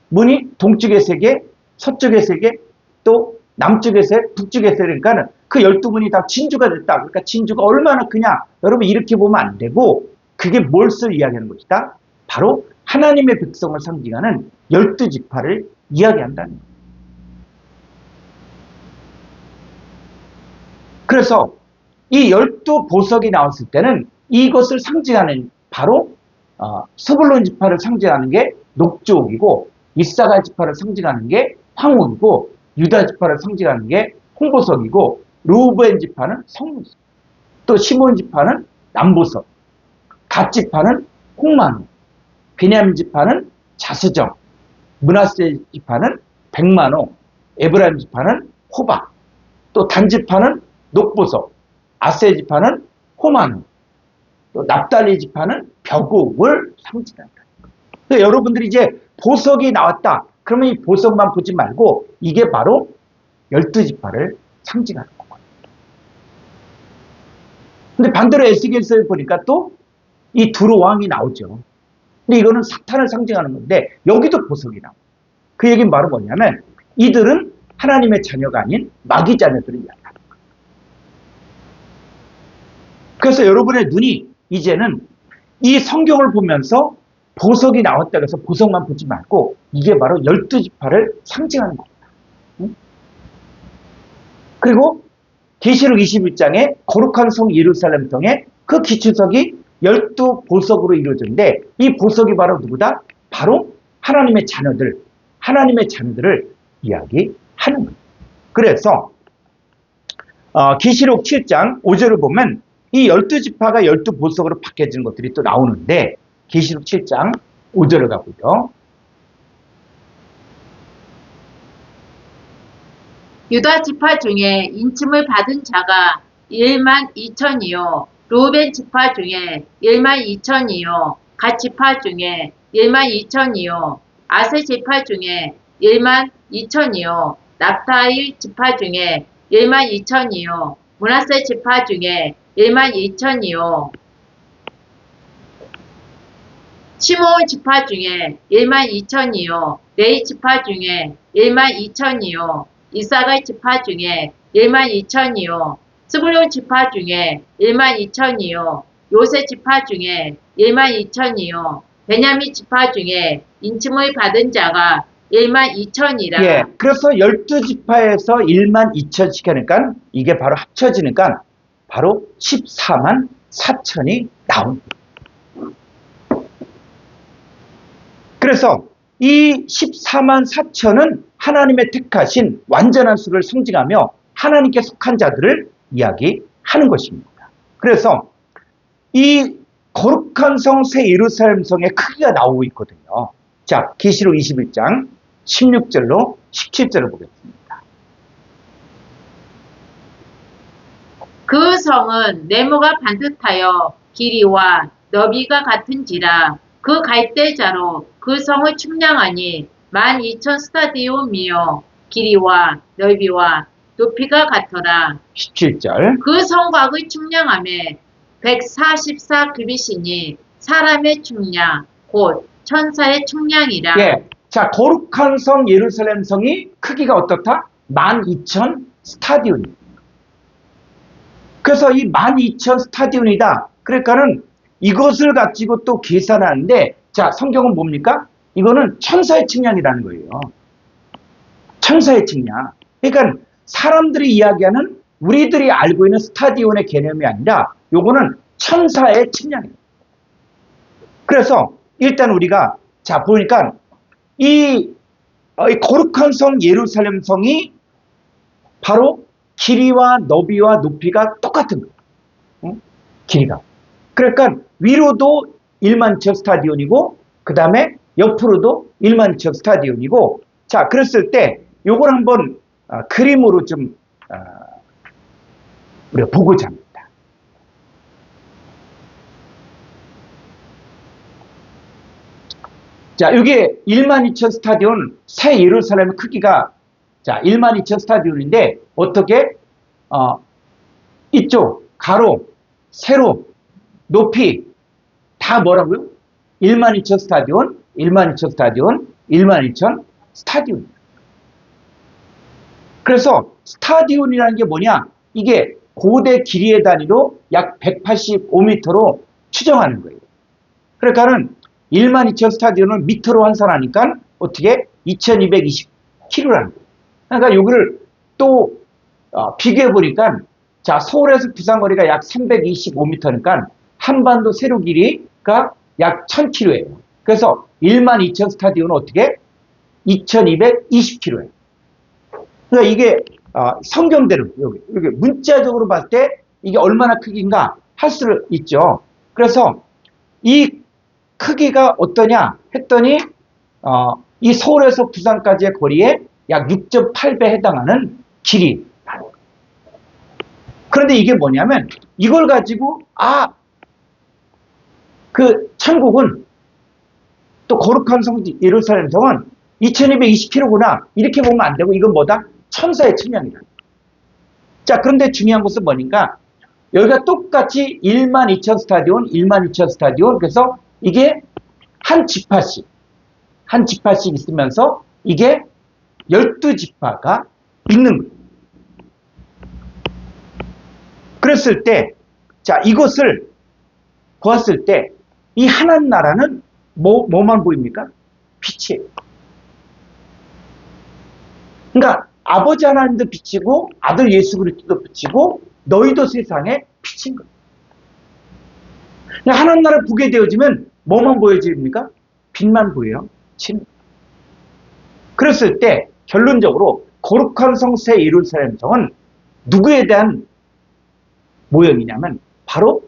문이 동쪽에 3개, 서쪽에 3개, 또 남쪽에 3개, 북쪽에 3개. 그러니까는 그 12문이 다 진주가 됐다. 그러니까 진주가 얼마나 크냐? 여러분 이렇게 보면 안 되고, 그게 뭘 이야기하는 것이다? 바로 하나님의 백성을 상징하는 12지파를 이야기한다는 거예요. 그래서 이 12보석이 나왔을 때는 이것을 상징하는 바로 스불론 지파를 상징하는 게 녹주옥이고, 이사가 지파를 상징하는 게 황옥이고, 유다 지파를 상징하는 게 홍보석이고, 루벤 지파는 성보석, 또 시몬 지파는 남보석, 갓 지파는 홍만호, 베냐민 지파는 자수정, 므낫세 지파는 백만호, 에브라임 지파는 호박, 또 단 지파는 녹보석, 아세 지파는 호만호, 또 납달리 지파는 벽옥을 상징한다. 그러니까 여러분들이 이제 보석이 나왔다. 그러면 이 보석만 보지 말고 이게 바로 12지파를 상징하는 거예요. 근데 반대로 에스겔서에 보니까 또 이 두로 왕이 나오죠. 근데 이거는 사탄을 상징하는 건데 여기도 보석이 나와요. 그 얘기는 바로 뭐냐면 이들은 하나님의 자녀가 아닌 마귀 자녀들을 이야기하는 거예요. 그래서 여러분의 눈이 이제는 이 성경을 보면서 보석이 나왔다고 해서 보석만 보지 말고 이게 바로 12지파를 상징하는 겁니다. 그리고 계시록 21장에 거룩한 성 예루살렘 성의 그 기초석이 12보석으로 이루어졌는데 이 보석이 바로 누구다? 바로 하나님의 자녀들을 이야기하는 거예요. 그래서 계시록 7장 5절을 보면 이 12지파가 12보석으로 바뀌어지는 것들이 또 나오는데 계시록 7장 5절을 가보죠. 유다 지파 중에 인침을 받은 자가 1만 2천이요. 루벤 지파 중에 1만 2천이요. 갓 지파 중에 1만 2천이요. 아세 지파 중에 1만 2천이요. 납타일 지파 중에 1만 2천이요. 므낫세 지파 중에 1만 2천이요. 시므온 지파 중에 1만 2천이요. 레위 지파 중에 1만 2천이요. 이사갈 지파 중에 1만 2천이요. 스불론 지파 중에 1만 2천이요. 요셉 지파 중에 1만 2천이요. 베냐민 지파 중에 인침을 받은 자가 1만 2천이라. 예, 그래서 12지파에서 1만 2천씩 하니까 이게 바로 합쳐지니까 바로 14만 4천이 나옵니다. 그래서 이 14만 4천은 하나님의 택하신 완전한 수를 상징하며 하나님께 속한 자들을 이야기하는 것입니다. 그래서 이 거룩한 성 새 예루살렘 성의 크기가 나오고 있거든요. 자, 계시록 21장 16절로 17절을 보겠습니다. 그 성은 네모가 반듯하여 길이와 너비가 같은지라. 그 갈대자로 그 성을 측량하니 12,000 스타디움이요. 길이와 넓이와 높이가 같더라. 17절. 그 성곽의 측량함에 144 규빗이니 사람의 측량, 곧 천사의 측량이라. 예. 자, 거룩한 성 예루살렘 성이 크기가 어떻다? 12,000 스타디움입니다. 그래서 이 12,000 스타디움이다. 그러니까는 이것을 가지고 또 계산하는데, 자, 성경은 뭡니까? 이거는 천사의 측량이라는 거예요. 천사의 측량. 그러니까 사람들이 이야기하는 우리들이 알고 있는 스타디온의 개념이 아니라 요거는 천사의 측량입니다. 그래서 일단 우리가 자 보니까 이 거룩한 성 예루살렘 성이 바로 길이와 너비와 높이가 똑같은 거예요. 응? 길이가. 그러니까 위로도 1만 2천 스타디온이고 그 다음에 옆으로도 1만 2천 스타디온이고 자 그랬을 때 요걸 한번 그림으로 좀 우리가 보고자 합니다. 자, 이게 1만 2천 스타디온 새 예루살렘의 크기가 자 1만 2천 스타디온인데 어떻게 이쪽 가로, 세로, 높이 다 뭐라고요? 1만 2천 스타디온, 1만 2천 스타디온, 1만 2천 스타디온. 그래서 스타디온이라는 게 뭐냐? 이게 고대 길이의 단위로 약 185m로 추정하는 거예요. 그러니까는 1만 2천 스타디온을 미터로 환산하니까 어떻게 2220km라는 거예요. 그러니까 여기를 또 비교해 보니까 자 서울에서 부산 거리가 약 325m니까 한반도 세로 길이가 약 1000km예요. 그래서 1만 2천 스타디온은 어떻게 2220km예요. 그러니까 이게 성경대로 여기 문자적으로 봤을 때 이게 얼마나 크긴가 할 수 있죠. 그래서 이 크기가 어떠냐 했더니 이 서울에서 부산까지의 거리에 약 6.8배 해당하는 길이. 그런데 이게 뭐냐면 이걸 가지고 그 천국은 또 거룩한 성 예루살렘 성은 2220km구나 이렇게 보면 안 되고 이건 뭐다? 천사의 측량이다. 자 그런데 중요한 것은 뭐니까 여기가 똑같이 1만 2천 스타디온 1만 2천 스타디온 그래서 이게 한 지파씩 있으면서 이게 12지파가 있는 거예요. 그랬을 때 자 이것을 보았을 때 이 하나님 나라는 뭐만 보입니까? 빛이에요. 그러니까 아버지 하나님도 빛이고 아들 예수 그리스도도 빛이고 너희도 세상에 빛인 거예요. 하나님 나라 보게 되어지면 뭐만 보여집니까? 빛만 보여요. 그랬을 때 결론적으로 거룩한 성 새 예루살렘 성은 누구에 대한 모형이냐면 바로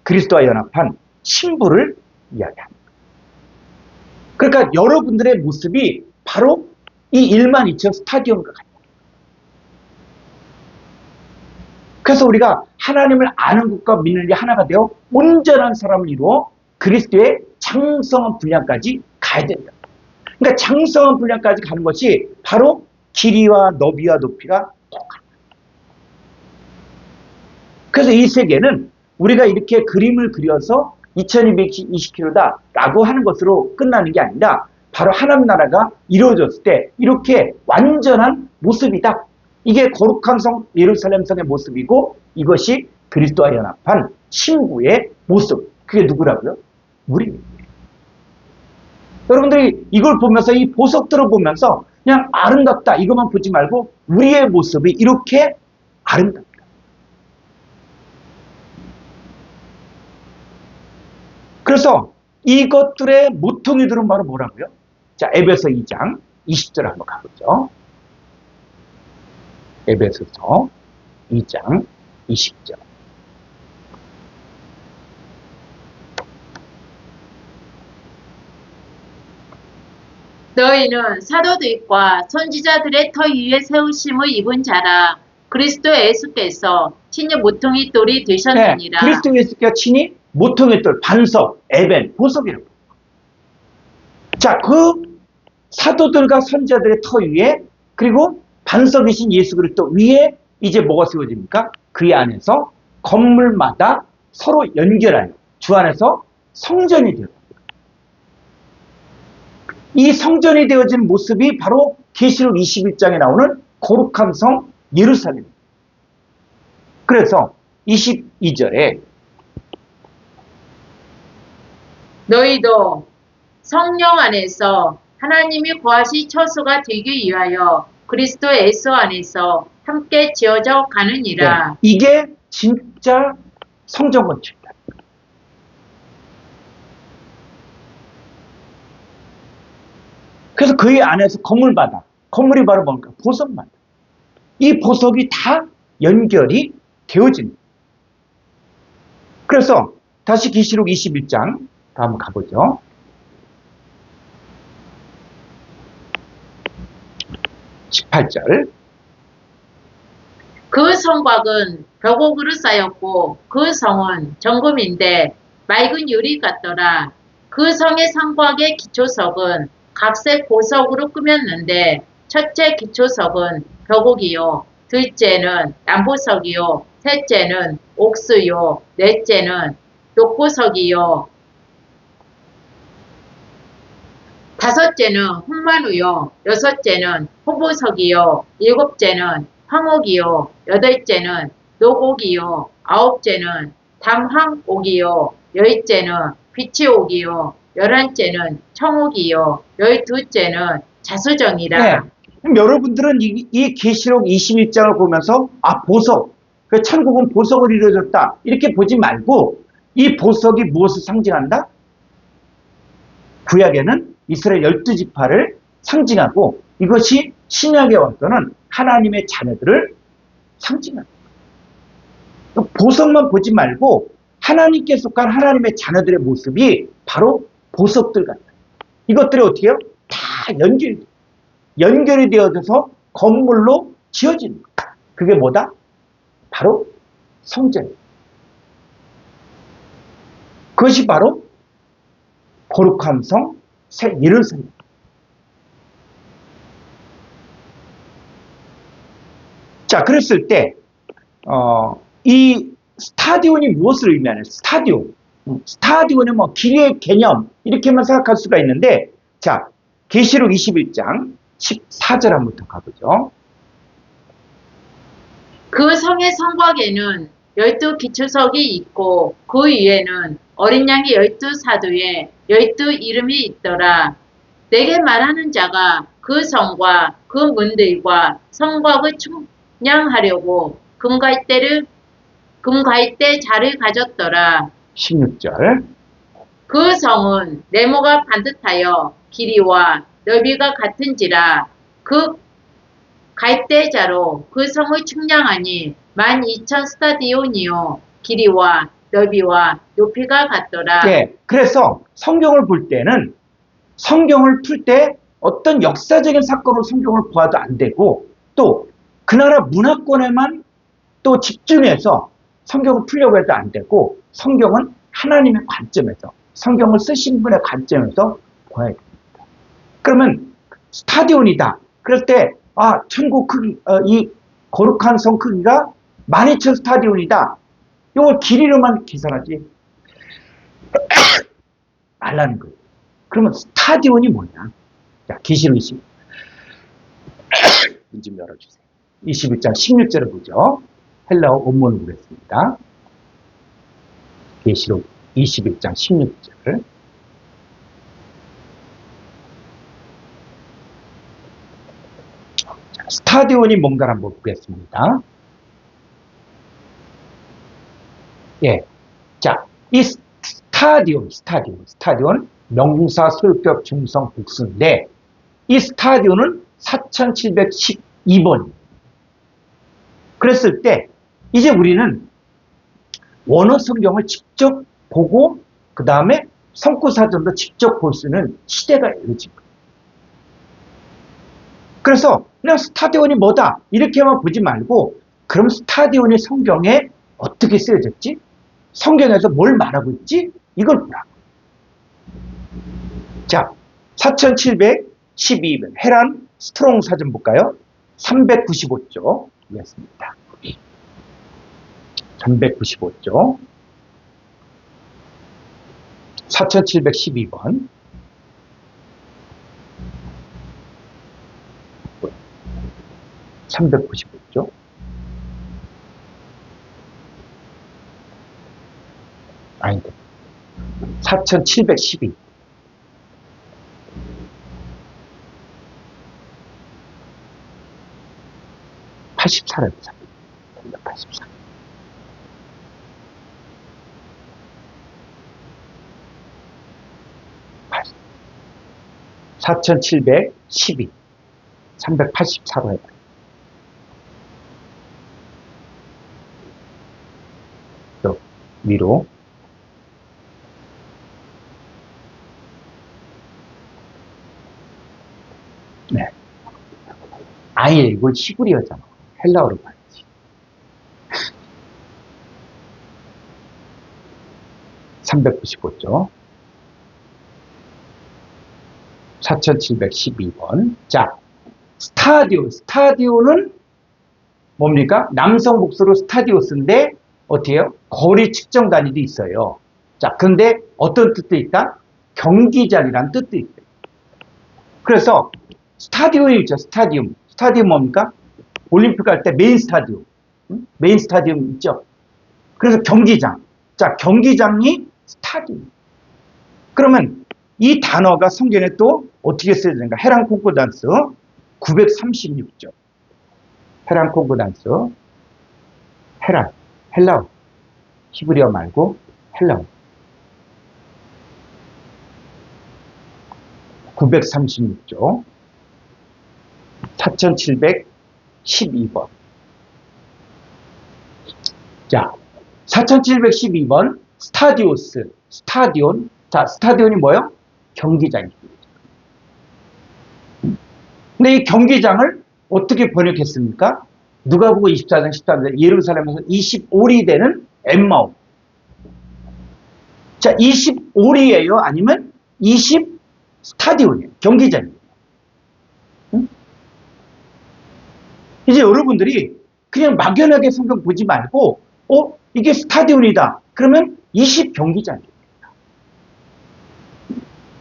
그리스도와 연합한 신부를 이야기합니다. 그러니까 여러분들의 모습이 바로 이 1만 2천 스타디움과 같아요. 그래서 우리가 하나님을 아는 것과 믿는 일이 하나가 되어 온전한 사람을 이루어 그리스도의 장성한 분량까지 가야 된다. 그러니까 장성한 분량까지 가는 것이 바로 길이와 너비와 높이가 똑같다. 그래서 이 세계는 우리가 이렇게 그림을 그려서 2220km다 라고 하는 것으로 끝나는 게 아니라 바로 하나님 나라가 이루어졌을 때 이렇게 완전한 모습이다. 이게 거룩한 성 예루살렘 성의 모습이고 이것이 그리스도와 연합한 신부의 모습. 그게 누구라고요? 우리입니다. 여러분들이 이걸 보면서 이 보석들을 보면서 그냥 아름답다 이것만 보지 말고 우리의 모습이 이렇게 아름답다. 그래서 이것들의 모퉁이들은 바로 뭐라고요? 자, 에베소 2장 20절 한번 가보죠. 에베소서 2장 20절. 너희는 사도들과 선지자들의 터 위에 세우심을 입은 자라. 그리스도 예수께서 친히 모퉁이 돌이 네, 되셨느니라. 그리스도 예수께서 친히 모퉁이 돌, 반석, 에벤, 보석이라고. 자, 그 사도들과 선지자들의 터 위에 그리고 반석이신 예수 그리스도 위에 이제 뭐가 세워집니까? 그 안에서 건물마다 서로 연결하여 주 안에서 성전이 되어요. 이 성전이 되어진 모습이 바로 계시록 21장에 나오는 거룩한 성 예루살렘. 그래서 22절에 너희도 성령 안에서 하나님이 거하시 처소가 되기 위하여 그리스도 예수 안에서 함께 지어져 가느니라. 네, 이게 진짜 성전 건축이다. 그래서 그 안에서 건물마다 건물이 바로 뭡니까? 보석마다 이 보석이 다 연결이 되어집니다. 그래서 다시 계시록 21장 한번 가보죠. 18절. 그 성곽은 벽옥으로 쌓였고 그 성은 정금인데 맑은 유리 같더라. 그 성의 성곽의 기초석은 각색 보석으로 꾸몄는데 첫째 기초석은 벽옥이요, 둘째는 남보석이요, 셋째는 옥수요, 넷째는 녹보석이요, 다섯째는 훈마누요, 여섯째는 호보석이요, 일곱째는 황옥이요, 여덟째는 녹옥이요, 아홉째는 담황옥이요, 열째는 비치옥이요, 11째는 청옥이요, 12째는 자수정이라. 네. 그럼 여러분들은 이 계시록 21장을 보면서 보석, 그 천국은 보석을 이루어졌다 이렇게 보지 말고 이 보석이 무엇을 상징한다? 구약에는 이스라엘 12지파를 상징하고 이것이 신약에 와서는 하나님의 자녀들을 상징한다. 보석만 보지 말고 하나님께 속한 하나님의 자녀들의 모습이 바로 보석들 같다. 이것들이 어떻게 해요? 다 연결이 되어져서 건물로 지어지는 거야. 그게 뭐다? 바로 성전. 그것이 바로 거룩한 성 새 예루살렘. 자, 그랬을 때 이 스타디온이 무엇을 의미하냐? 스타디온은 뭐 길이의 개념 이렇게만 생각할 수가 있는데, 자, 계시록 21장 14절 한부터 가보죠. 그 성의 성곽에는 12기초석이 있고 그 위에는 어린 양의 12사도의 12 이름이 있더라. 내게 말하는 자가 그 성과 그 문들과 성곽을 측량하려고 금갈대 자를 가졌더라. 16절. 그 성은 네모가 반듯하여 길이와 넓이가 같은지라. 그 갈대자로 그 성을 측량하니 12,000 스타디온이요. 길이와 너비와 높이가 같더라. 예, 그래서 성경을 볼 때는 성경을 풀 때 어떤 역사적인 사건으로 성경을 보아도 안 되고 또 그 나라 문화권에만 또 집중해서 성경을 풀려고 해도 안 되고 성경은 하나님의 관점에서 성경을 쓰신 분의 관점에서 보아야 됩니다. 그러면 스타디온이다. 그럴 때 천국 크기, 이 거룩한 성 크기가 12,000 스타디온이다. 이걸 길이로만 계산하지 말라는 거예요. 그러면 스타디온이 뭐냐? 자, 계시록 20. 문 좀 열어주세요. 21장 16절을 보죠. 헬라어 원문을 보겠습니다. 계시록 21장 16절. 자, 스타디온이 뭔가를 한번 보겠습니다. 예. 자, 이 스타디온, 명사, 소유격, 중성, 복수인데, 이 스타디온은 4712번. 그랬을 때, 이제 우리는 원어 성경을 직접 보고, 그 다음에 성구사전도 직접 볼 수 있는 시대가 이루어진 거예요. 그래서 그냥 스타디온이 뭐다 이렇게만 보지 말고 그럼 스타디온이 성경에 어떻게 쓰여졌지? 성경에서 뭘 말하고 있지? 이걸 보라고. 자, 4712번 헤란 스트롱 사전 볼까요? 395쪽 보겠습니다. 395쪽 4712번 395쪽 아닌데 4712 84를 84 4712 384로 해봐요. 또 위로 네. 아예 이걸 히브리어잖아. 헬라어로 봐야지. 395쪽 4712번. 자, 스타디오는 뭡니까? 남성 복수로 스타디오스인데 어떻게 해요? 거리 측정 단위도 있어요. 자, 근데 어떤 뜻도 있다? 경기장이라는 뜻도 있어요. 그래서 스타디움이 있죠. 스타디움 뭡니까? 올림픽 할 때 메인 스타디움. 메인 스타디움 있죠. 그래서 경기장. 자, 경기장이 스타디움. 그러면 이 단어가 성경에 또 어떻게 쓰여지는가? 헤란 콩코단스 936조. 헤란 콩코단스. 헬라어. 히브리어 말고 헬라어. 936조. 4712번. 자, 4712번 스타디온. 자, 스타디온이 뭐예요? 경기장입니다. 근데 이 경기장을 어떻게 번역했습니까? 누가복음 24장 13절 예루살렘에서 25리 되는 엠마오. 자, 25리예요? 아니면 20 스타디온이에요? 경기장이에요. 응? 이제 여러분들이 그냥 막연하게 성경 보지 말고 이게 스타디온이다. 그러면 20 경기장입니다.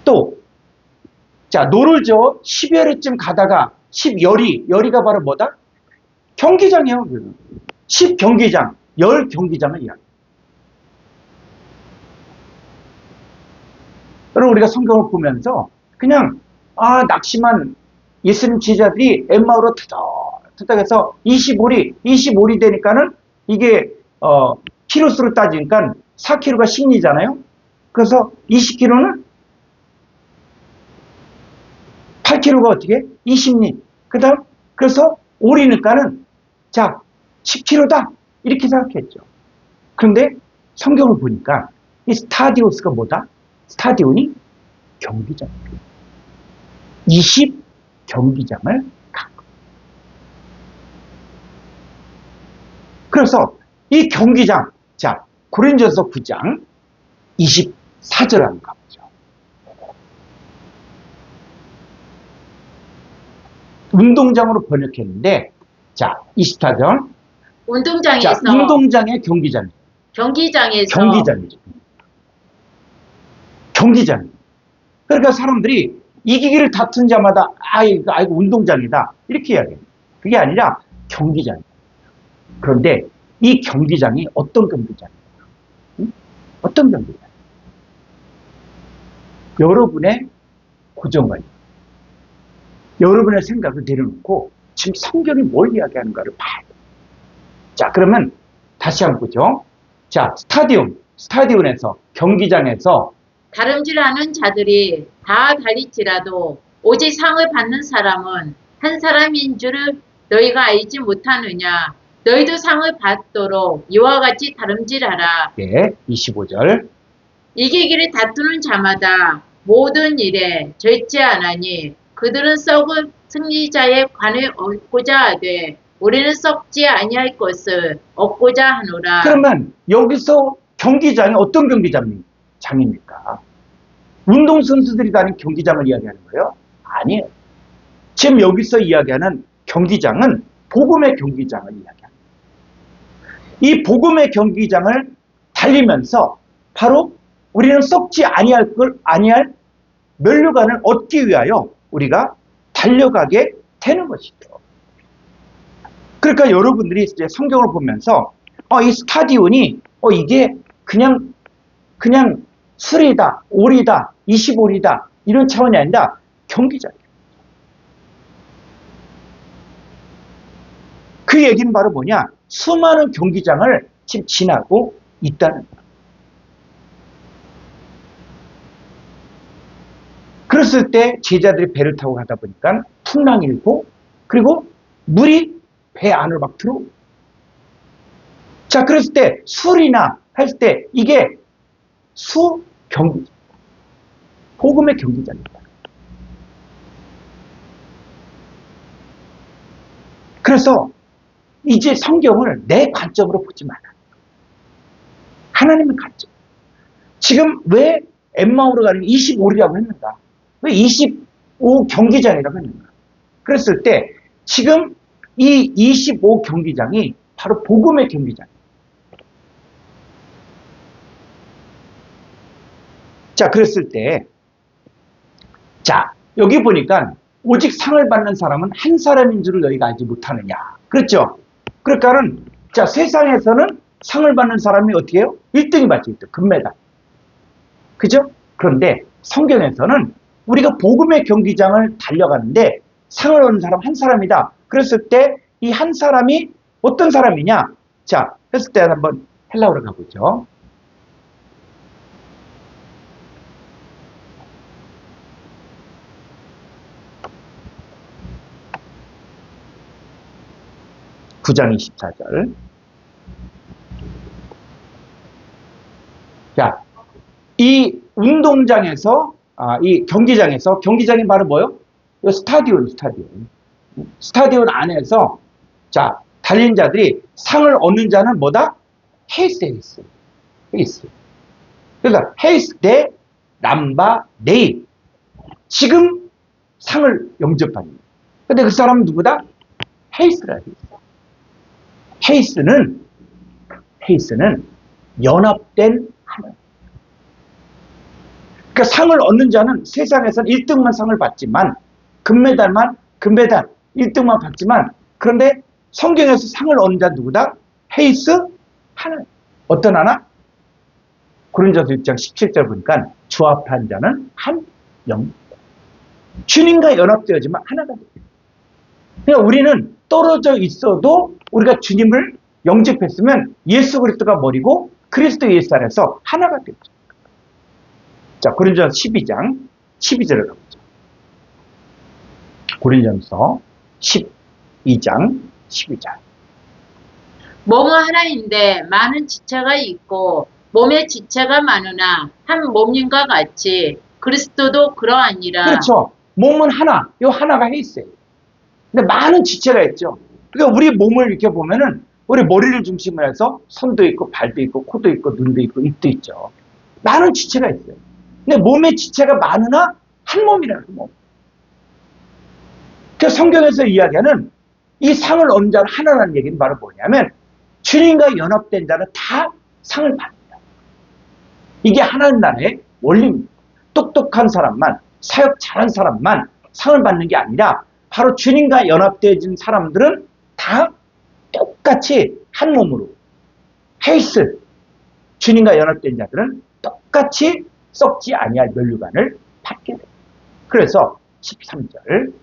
또 자, 노르죠. 12월에쯤 가다가 10열이가 바로 뭐다? 경기장이에요. 10 경기장, 10 경기장을 이야기해요. 여러분, 우리가 성경을 보면서 그냥 낙심한 예수님 제자들이 엠마오로 터덕해서 25리 되니까는 이게 키로수로 따지니까 4kg가 식리잖아요. 그래서 20kg는 8kg가 어떻게? 20리. 그래서 오리니까는 자 10kg다. 이렇게 생각했죠. 그런데 성경을 보니까 이 스타디오스가 뭐다? 스타디온이 경기장이에요. 20 경기장을 갖고. 그래서 이 경기장, 자, 고린도전서 9장 24절 한번 가보죠. 운동장으로 번역했는데, 자, 24절. 운동장에서 자, 운동장의 경기장. 경기장에서 경기장이죠. 경기장. 그러니까 사람들이 이기기를 다툰 자마다 아이고 운동장이다 이렇게 이야기해요. 그게 아니라 경기장. 그런데 이 경기장이 어떤 경기장이에요? 응? 어떤 경기장? 여러분의 고정관념, 여러분의 생각을 내려놓고 지금 성경이 뭘 이야기하는가를 봐야 돼요. 자, 그러면 다시 한번 보죠. 자, 스타디온에서, 경기장에서 다름질하는 자들이 다 달릴지라도 오직 상을 받는 사람은 한 사람인 줄을 너희가 알지 못하느냐. 너희도 상을 받도록 이와 같이 다름질하라. 예, 25절. 이기기를 다투는 자마다 모든 일에 절제하나니 그들은 썩은 승리자의 관을 얻고자 하되 우리는 썩지 아니할 것을 얻고자 하노라. 그러면 여기서 경기장이 어떤 경기장입니까? 운동선수들이 다니는 경기장을 이야기하는 거예요? 아니에요. 지금 여기서 이야기하는 경기장은 복음의 경기장을 이야기합니다. 이 복음의 경기장을 달리면서 바로 우리는 썩지 아니할 면류관을 얻기 위하여 우리가 달려가게 되는 것이죠. 그러니까 여러분들이 이제 성경을 보면서 이 스타디온이 이게 그냥 술이다, 올이다, 25올이다 이런 차원이 아니라 경기장이에요. 그 얘기는 바로 뭐냐? 수많은 경기장을 지금 지나고 있다는 거예요. 그랬을 때 제자들이 배를 타고 가다 보니까 풍랑이 일고 그리고 물이 배 안으로 막 들어오고. 자, 그랬을 때 술이나 할 때 이게 경기장, 복음의 경기장입니다. 그래서 이제 성경을 내 관점으로 보지 마라. 하나님의 관점. 지금 왜 엠마오로 가는 25이라고 했는가? 왜 25 경기장이라고 했는가? 그랬을 때 지금 이 25 경기장이 바로 복음의 경기장이에요. 자, 그랬을 때, 자, 여기 보니까 오직 상을 받는 사람은 한 사람인 줄을 너희가 알지 못하느냐. 그렇죠? 그러니까는, 자, 세상에서는 상을 받는 사람이 어떻게 해요? 1등이 받죠, 1등. 금메달. 그죠? 그런데 성경에서는 우리가 복음의 경기장을 달려가는데 상을 얻는 사람 한 사람이다. 그랬을 때 이 한 사람이 어떤 사람이냐? 자, 했을 때 한번 헬라어로 가보죠. (9장 24절) 자, 이 운동장에서 이 경기장에서 경기장이 바로 뭐요? 스타디온 안에서 자, 달린 자들이 상을 얻는 자는 뭐다? 헤이스. 그러니까 헤이스 대 람바 네일. 지금 상을 영접합니다. 근데 그 사람은 누구다? 헤이스라 했어. 헤이스는 연합된 하나님. 그러니까 상을 얻는 자는 세상에서는 1등만 상을 받지만 금메달 1등만 받지만 그런데 성경에서 상을 얻는 자는 누구다? 헤이스 하나님. 어떤 하나? 고린도전서 6장 17절 보니까 조합한 자는 한 영. 주님과 연합되어지만 하나가 돼요. 그러니까 우리는 떨어져 있어도 우리가 주님을 영접했으면 예수 그리스도가 머리고 그리스도 예수 안에서 하나가 되죠. 자, 고린도전서 12장 12절을 가보죠. 고린도전서 12장 12절. 몸은 하나인데 많은 지체가 있고 몸의 지체가 많으나 한 몸인과 같이 그리스도도 그러하니라. 그렇죠. 몸은 하나, 요 하나가 해 있어요. 근데 많은 지체가 있죠. 그러니까 우리 몸을 이렇게 보면은 우리 머리를 중심으로 해서 손도 있고 발도 있고 코도 있고 눈도 있고 입도 있죠. 많은 지체가 있어요. 근데 몸의 지체가 많으나 한 몸이라는 몸. 그 성경에서 이야기하는 이 상을 얻는 자는 하나라는 얘기는 바로 뭐냐면 주님과 연합된 자는 다 상을 받는다. 이게 하나님 나라의 원리입니다. 똑똑한 사람만, 사역 잘한 사람만 상을 받는 게 아니라 바로 주님과 연합되어진 사람들은 다 똑같이 한 몸으로 헬스, 주님과 연합된 자들은 똑같이 썩지 아니할 면류관을 받게 됩니다. 그래서 13절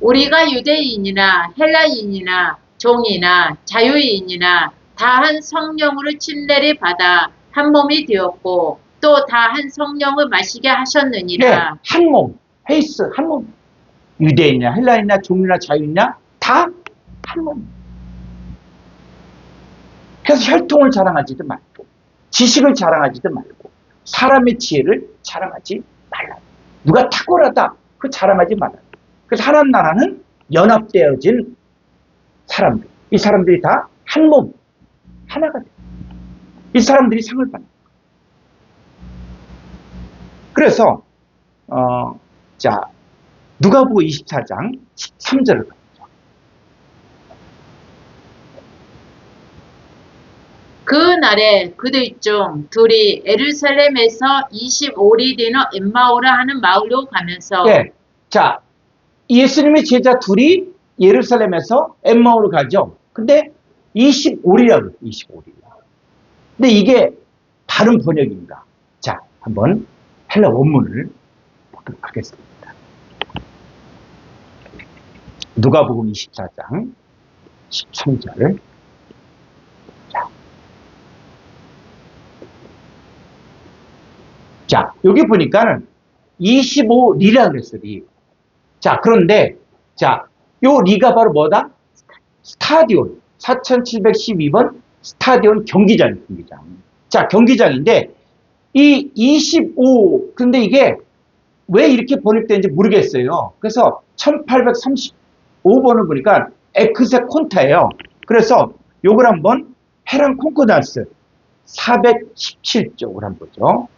우리가 유대인이나 헬라인이나 종이나 자유인이나 다 한 성령으로 침례를 받아 한 몸이 되었고 또 다 한 성령을 마시게 네, 하셨느니라. 한 몸, 헬스 한 몸. 유대인이나 헬라인이나 종이나 자유인이나 다 한 몸. 그래서 혈통을 자랑하지도 말고 지식을 자랑하지도 말고 사람의 지혜를 자랑하지 말라. 누가 탁월하다 그 자랑하지 말라. 그래서 하나님 나라는 연합되어진 사람들. 이 사람들이 다 한 몸, 하나가 돼. 이 사람들이 상을 받는. 그래서 자 누가복음 24장 13절을 그 날에 그들 중 둘이 예루살렘에서 25리 되는 엠마오라 하는 마을로 가면서 네. 자, 예수님의 제자 둘이 예루살렘에서 엠마오로 가죠. 근데 25리라고 25리. 근데 이게 다른 번역입니다. 자, 한번 헬라 원문을 보도록 하겠습니다. 누가복음 24장 13절. 자, 여기 보니까는 25리라 그랬어요, 리. 자, 그런데, 자, 요 리가 바로 뭐다? 스타디온. 4712번 스타디온 경기장, 경기장. 자, 경기장인데, 이 25, 근데 이게 왜 이렇게 번역되는지 모르겠어요. 그래서 1835번을 보니까 에크세 콘타예요. 그래서 요걸 한번 헤랑 콩코단스 417쪽을 한번 보죠.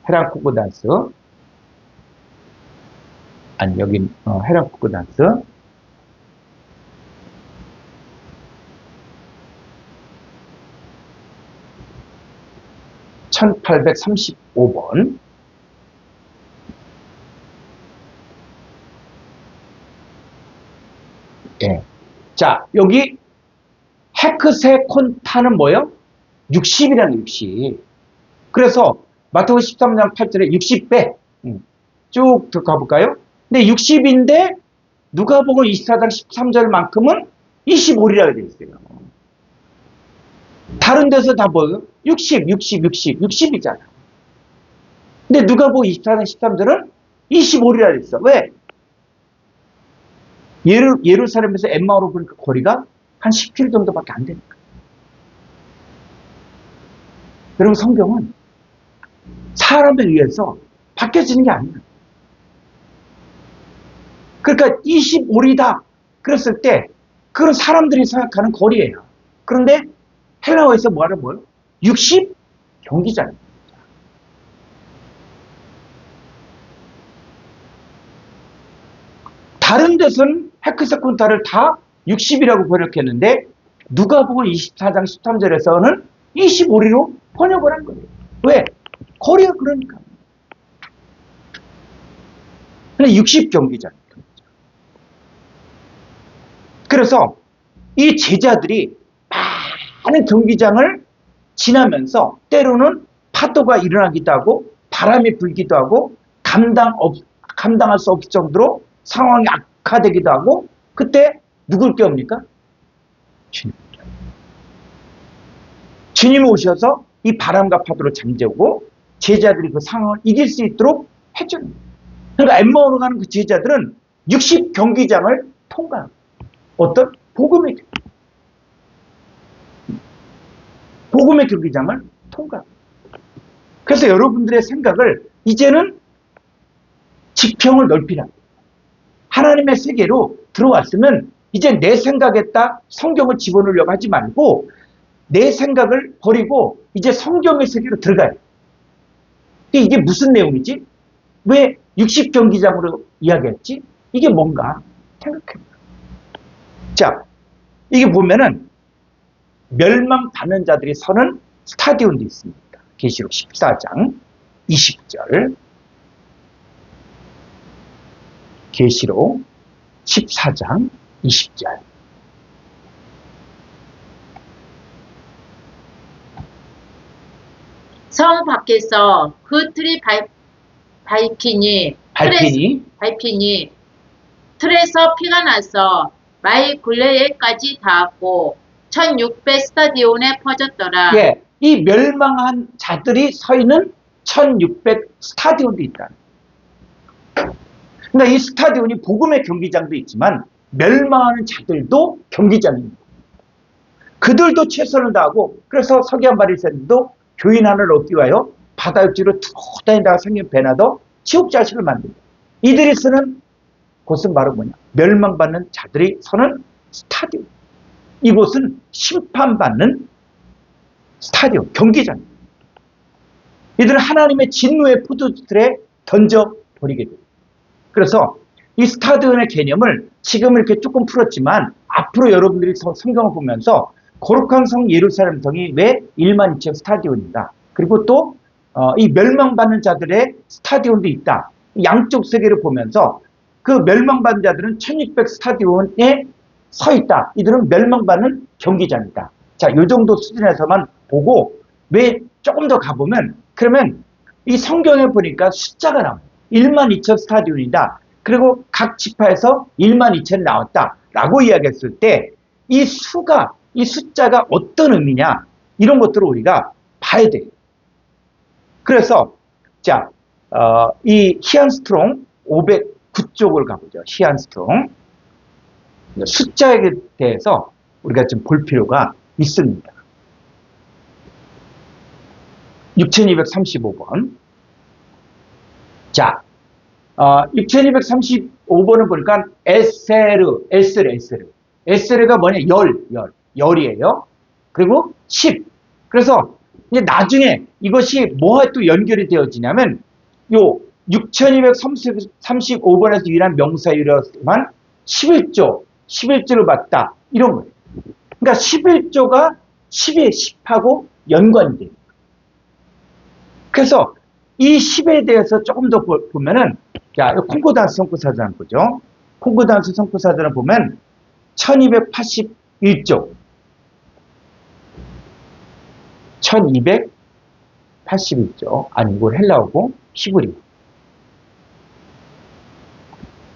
헤랑 콩코단스. 아니, 여긴, 헤랑 콩코단스. (1835번) 예. 자, 여기 헤크세콘타는 뭐예요? 60이라는 60. 그래서 마태복음 13장 8절에 60배 쭉 가볼까요? 근데 60인데 누가복음 24장 13절만큼은 25리라고 되어 있어요. 다른 데서 다 뭐예요? 60, 60, 60, 60이잖아. 근데 누가복음 24장 13절은 25리라 되어 있어. 왜? 예루살렘에서 엠마오로 보니까 거리가 한 10km 정도밖에 안 되니까. 여러분, 성경은 사람에 의해서 바뀌어지는 게 아니에요. 그러니까 25리다 그랬을 때 그건 사람들이 생각하는 거리예요. 그런데 헬라어에서 뭐하는 뭐예요? 60 경기장입니다. 다른 데서는 헤크세콘타를 다 60이라고 번역했는데 누가복음 24장 13절에서는 25리로 번역을 한 거예요. 왜? 거리가 그러니까. 근데 60 경기장. 그래서 이 제자들이 많은 경기장을 지나면서 때로는 파도가 일어나기도 하고 바람이 불기도 하고 감당할 수 없을 정도로 상황이 악화되기도 하고 그때 누굴 깨웁니까? 주님. 주님이 오셔서 이 바람과 파도를 잠재우고 제자들이 그 상황을 이길 수 있도록 해주는 거예요. 그러니까 엠마오로 가는 그 제자들은 60 경기장을 통과하고 어떤 복음이 돼요. 복음의 경기장을 통과. 그래서 여러분들의 생각을 이제는 지평을 넓히라. 하나님의 세계로 들어왔으면 이제 내 생각에 딱 성경을 집어넣으려고 하지 말고 내 생각을 버리고 이제 성경의 세계로 들어가야 돼. 이게 무슨 내용이지? 왜 60경기장으로 이야기했지? 이게 뭔가 생각해봐. 자, 이게 보면은 멸망받는 자들이 서는 스타디온도 있습니다. 계시록 14장 20절. 계시록 14장 20절. 성 밖에서 그 틀이 밟히니 틀에서 피가 나서 마이 굴레에까지 닿았고 1600 스타디온에 퍼졌더라. 예, 이 멸망한 자들이 서 있는 1600 스타디온도 있다. 그러니까 이 스타디온이 복음의 경기장도 있지만 멸망하는 자들도 경기장입니다. 그들도 최선을 다하고 그래서 서기한 바리새인도 교인 하나를 얻기 위하여 바다 육지로 쭉 다니다가 생긴 배나도 지옥 자식을 만든다. 이들이 쓰는 곳은 바로 뭐냐? 멸망받는 자들이 서는 스타디온. 이곳은 심판받는 스타디온, 경기장입니다. 이들은 하나님의 진노의 포도주틀에 던져버리게 됩니다. 그래서 이 스타디온의 개념을 지금 이렇게 조금 풀었지만 앞으로 여러분들이 성경을 보면서 거룩한 성 예루살렘 성이 왜 1만 2천 스타디온이다. 그리고 또 이 멸망받는 자들의 스타디온도 있다. 양쪽 세계를 보면서 그 멸망받는 자들은 1600 스타디온에 서 있다. 이들은 멸망받는 경기장이다. 자, 이 정도 수준에서만 보고 왜 조금 더 가보면 그러면 이 성경에 보니까 숫자가 나와요. 1만 2천 스타디온이다. 그리고 각 지파에서 1만 2천이 나왔다. 라고 이야기했을 때 이 수가, 이 숫자가 어떤 의미냐 이런 것들을 우리가 봐야 돼요. 그래서 자, 이 히안스트롱 509쪽을 가보죠. 히안스트롱. 숫자에 대해서 우리가 좀 볼 필요가 있습니다. 6235번. 자, 6235번을 보니까 에세르가 뭐냐? 열이에요. 그리고 10. 그래서 이제 나중에 이것이 뭐와 또 연결이 되어지냐면 요 6235번에서 유일한 명사유래만 11조를 봤다. 이런 거예요. 그러니까 11조가 10하고 연관이 돼요. 그래서 이 10에 대해서 조금 더 보면은, 자, 콩코단스 성구사전을 보죠. 콩코단스 성구사전을 보면 1281조. 1281조. 아니, 이걸 헬라어고 히브리.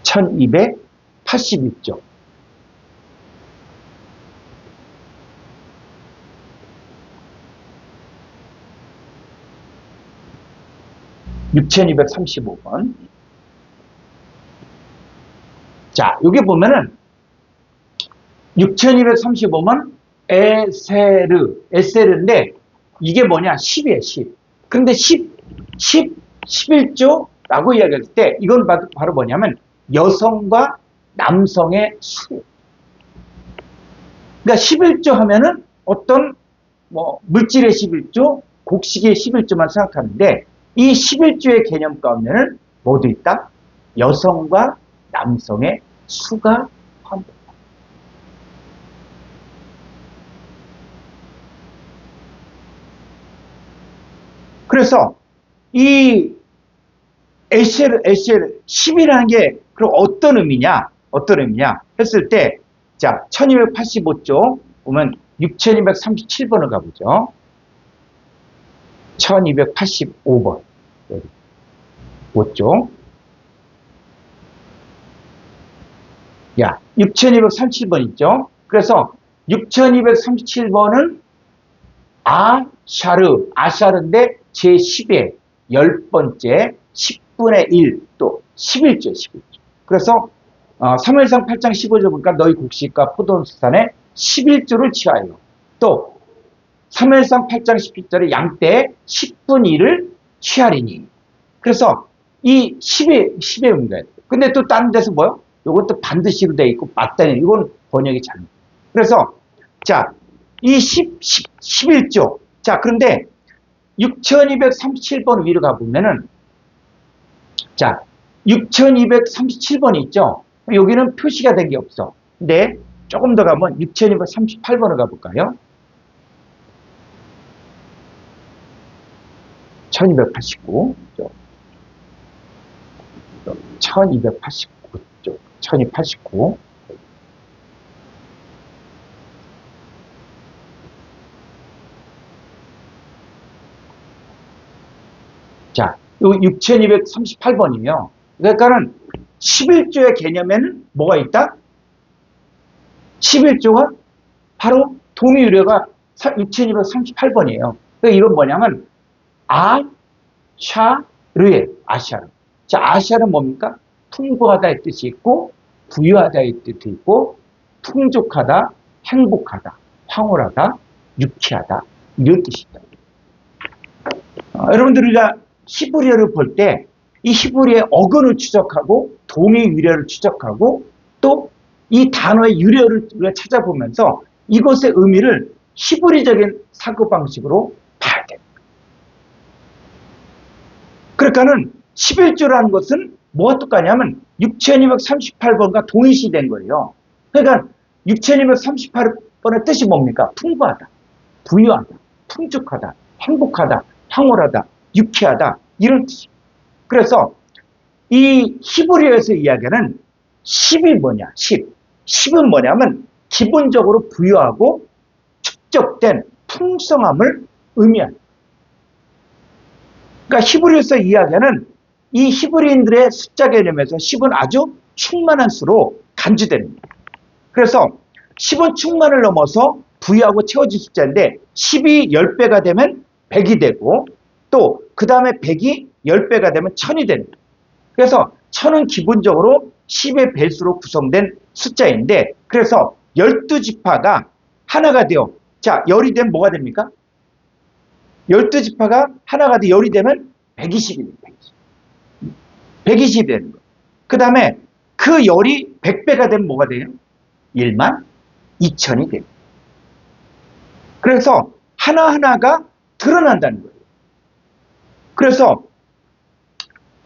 1281조. (6235번) 자, 여기 보면은 6235번 에세르인데 이게 뭐냐? 10이에요, 10. 그런데 11조라고 이야기할 때 이건 바로 뭐냐면 여성과 남성의 수. 그러니까 11조 하면은 어떤 뭐 물질의 11조, 곡식의 11조만 생각하는데 이 11조의 개념 가운데는 모두 있다? 여성과 남성의 수가 포함된다. 그래서 이 에셀 10이라는 게 그럼 어떤 의미냐 했을 때, 자, 1285조 보면 6237번을 가보죠. 1285번. 5조. 야, 6237번 있죠? 그래서 6237번은 아샤르인데 제10의 10번째 10분의 1 또 11조. 그래서 사무엘상 8장 15절 보니까 너희 곡식과 포도원수산에 11조를 취하여 또 사무엘상 8장 17절에 양떼 10분의 1을 취하리니. 그래서 이 10의 의미가 있어요. 근데 또 다른 데서 뭐요? 이것도 반드시로 되어 있고 맞다니. 이건 번역이 잘못. 그래서 자, 이 11조. 자, 그런데 6237번 위로 가보면은 자, 6237번이 있죠? 여기는 표시가 된 게 없어. 근데 조금 더 가면 6238번을 가볼까요? 1289. 1289쪽. 1289. 자, 요 6238번이며, 그러니까는 11조의 개념에는 뭐가 있다? 11조가 바로 동의유래가 6238번이에요. 그러니까 이건 뭐냐면, 아샤르에, 아샤르. 자, 아샤르는 뭡니까? 풍부하다의 뜻이 있고, 부유하다의 뜻이 있고, 풍족하다, 행복하다, 황홀하다, 유쾌하다, 이런 뜻이 있다. 여러분들 우리가 히브리어를 볼 때 이 히브리어의 어근을 추적하고 동의 유래를 추적하고 또 이 단어의 유래를 우리가 찾아보면서 이것의 의미를 히브리적인 사고방식으로 봐야 됩니다. 그러니까는 11조라는 것은 뭐가 똑같냐면 6238번과 동일시된 거예요. 그러니까 6238번의 뜻이 뭡니까? 풍부하다, 부유하다, 풍족하다, 행복하다, 황홀하다, 유쾌하다, 이런 뜻이에요. 그래서 이 히브리어에서 이야기하는 10이 뭐냐? 10은 뭐냐면 기본적으로 부유하고 축적된 풍성함을 의미합니다. 그러니까 히브리어에서 이야기하는 이 히브리인들의 숫자 개념에서 10은 아주 충만한 수로 간주됩니다. 그래서 10은 충만을 넘어서 부유하고 채워진 숫자인데 10이 10배가 되면 100이 되고 또 그 다음에 100이 10배가 되면 1000이 됩니다. 그래서 1000은 기본적으로 10의 배수로 구성된 숫자인데 그래서 12지파가 하나가 되어 자, 열이 되면 뭐가 됩니까? 12지파가 하나가 되어 열이 되면 120입니다. 120이 되는 거예요. 그 다음에 그 열이 100배가 되면 뭐가 돼요? 1만 2천이 됩니다. 그래서 하나하나가 드러난다는 거예요. 그래서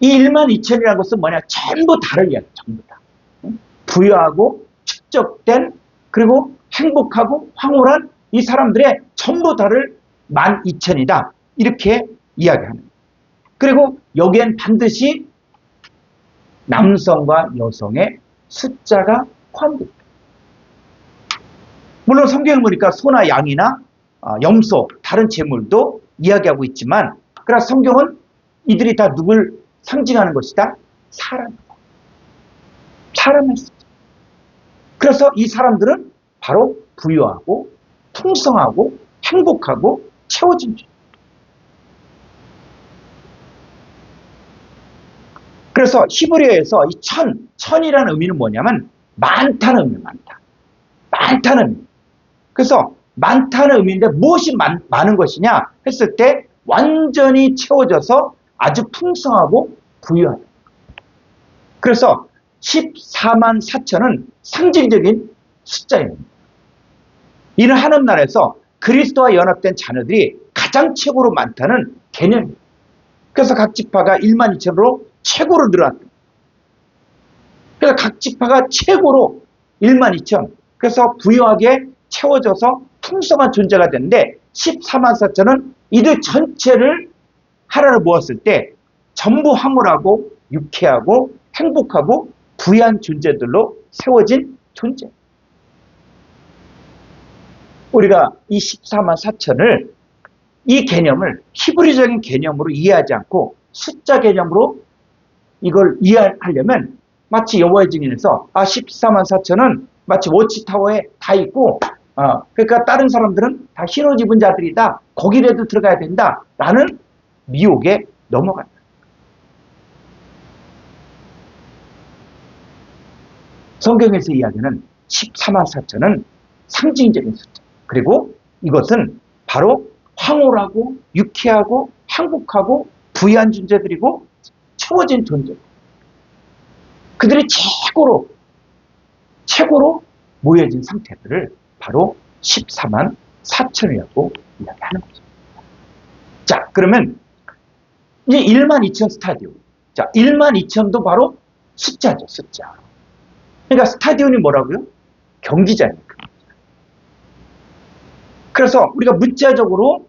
이 1만 2천이라는 것은 뭐냐? 전부 다를 이야기, 전부 다. 부유하고 축적된 그리고 행복하고 황홀한 이 사람들의 전부 다를 12,000이다. 이렇게 이야기하는 거예요. 그리고 여기엔 반드시 남성과 여성의 숫자가 포함됩니다. 물론 성경을 보니까 소나 양이나 염소, 다른 재물도 이야기하고 있지만 그러나 성경은 이들이 다 누굴 상징하는 것이다? 사람이다. 사람의 숫자. 그래서 이 사람들은 바로 부유하고 풍성하고 행복하고 채워진 죄. 그래서 히브리어에서 이 천이라는 의미는 뭐냐면 많다는 의미, 많다는 의미. 그래서 많다는 의미인데 무엇이 많은 것이냐 했을 때 완전히 채워져서 아주 풍성하고 부유하다. 그래서 14만 4천은 상징적인 숫자입니다. 이는 하나님 나라에서 그리스도와 연합된 자녀들이 가장 최고로 많다는 개념입니다. 그래서 각 지파가 1만 2천으로 최고로 늘어났다. 그래서 각 지파가 최고로 1만 2천. 그래서 부유하게 채워져서 풍성한 존재가 되는데 14만 4천은 이들 전체를 하나로 모았을 때 전부 황홀하고 유쾌하고 행복하고 부유한 존재들로 세워진 존재. 우리가 이 14만 4천을 이 개념을 히브리적인 개념으로 이해하지 않고 숫자 개념으로 이걸 이해하려면 마치 여호와의 증인에서 14만 4천은 마치 워치타워에 다 있고 그러니까 다른 사람들은 다 흰 옷 입은 자들이다. 거기라도 들어가야 된다. 라는 미혹에 넘어간다. 성경에서 이야기하는 14만 4천은 상징적인 숫자. 그리고 이것은 바로 황홀하고 유쾌하고 행복하고 부유한 존재들이고 채워진 존재. 그들이 최고로 모여진 상태들을 바로 14만 4천이라고 이야기하는 거죠. 자, 그러면 이제 1만 2천 스타디온. 자, 1만 2천도 바로 숫자죠, 숫자. 그러니까 스타디온이 뭐라고요? 경기장이니까. 그래서 우리가 문자적으로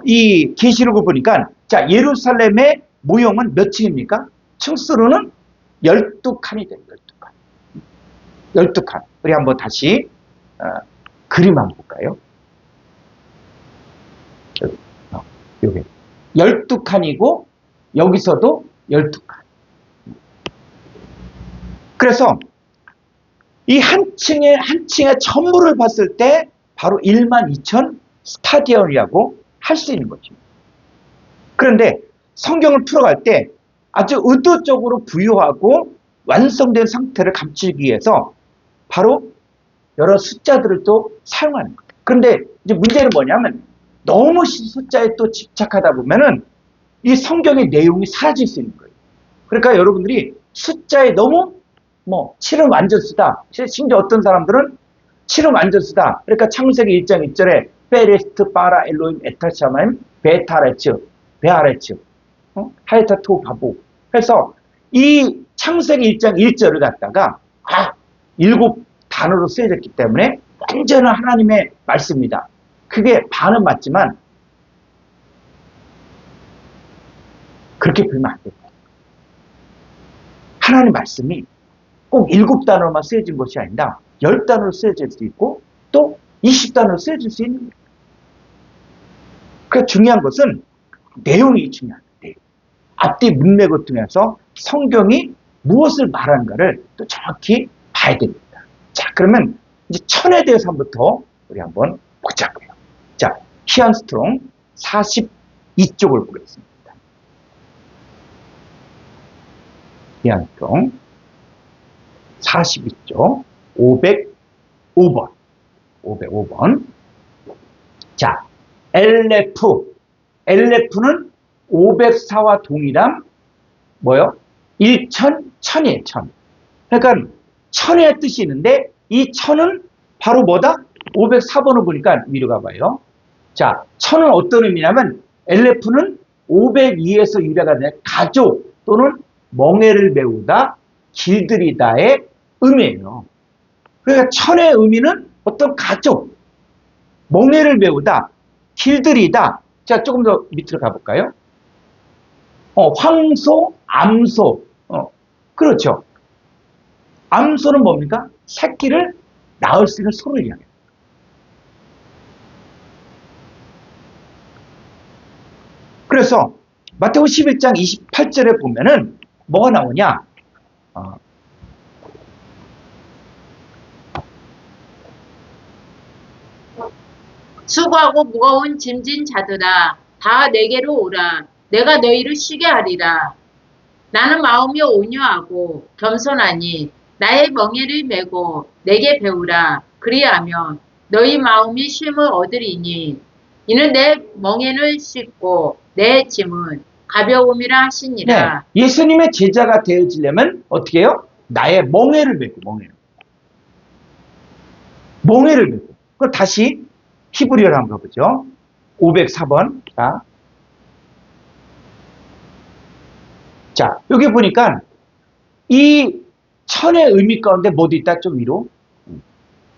이 계시록을 보니까 자, 예루살렘의 모형은 몇 층입니까? 층수로는 12칸이 돼요. 12칸. 12칸. 우리 한번 다시 그림 한번 볼까요? 요게 12칸이고 여기서도 12칸. 그래서 이 한 층의 전부를 봤을 때 바로 1만 2천 스타디언이라고 할 수 있는 거죠. 그런데 성경을 풀어갈 때 아주 의도적으로 부유하고 완성된 상태를 감추기 위해서 바로 여러 숫자들을 또 사용하는 거예요. 그런데 이제 문제는 뭐냐면 너무 숫자에 또 집착하다 보면은 이 성경의 내용이 사라질 수 있는 거예요. 그러니까 여러분들이 숫자에 너무 7은 완전수다. 심지어 어떤 사람들은 7은 완전수다. 그러니까 창세기 1장 1절에 베레스트 바라 엘로임 에타샤마임 베타레츠 베아레츠 하에타토 바보 해서 이 창세기 1장 1절을 갖다가 7단어로 쓰여졌기 때문에 완전한 하나님의 말씀입니다. 그게 반은 맞지만 그렇게 보면 안 됩니다. 하나님 말씀이 꼭 7단어로만 쓰여진 것이 아니라 10단어로 쓰여질 수 있고 또 20단어로 쓰여질 수 있는 거예요. 그러니까 중요한 것은 내용이 중요한 거예요. 앞뒤 문맥을 통해서 성경이 무엇을 말하는가를 또 정확히 봐야 됩니다. 자, 그러면 이제 천에 대해서 한번부터 우리 한번 보자고요. 자, 히안 스트롱 42쪽을 보겠습니다. 히안 스트롱 42쪽 505번. 505번. 자, LF는 504와 동일함 뭐요? 1천, 천이에요, 천. 그러니까 천의 뜻이 있는데 이 천은 바로 뭐다? 504번을 보니까 위로 가봐요. 자, 천은 어떤 의미냐면 LF는 502에서 유래가 된 가족 또는 멍에를 메우다, 길들이다의 의미예요. 그러니까 천의 의미는 어떤 가족, 멍에를 메우다, 길들이다. 자, 조금 더 밑으로 가볼까요? 황소, 암소. 그렇죠. 암소는 뭡니까? 새끼를 낳을 수 있는 소를 이야기해요. 그래서 마태복음 11장 28절에 보면은 뭐가 나오냐? 수고하고 무거운 짐진 자들아 다 내게로 오라. 내가 너희를 쉬게 하리라. 나는 마음이 온유하고 겸손하니 나의 멍에를 메고 내게 배우라. 그리하면 너희 마음이 쉼을 얻으리니 이는 내 멍에를 씻고 내 짐은 가벼움이라 하시니라. 네, 예수님의 제자가 되어지려면 어떻게 해요? 나의 멍에를 메고 멍에를 메고. 그럼 다시 히브리어로 한번 가보죠. 504번. 자, 여기 보니까 이 천의 의미 가운데 뭐도 있다? 좀 위로.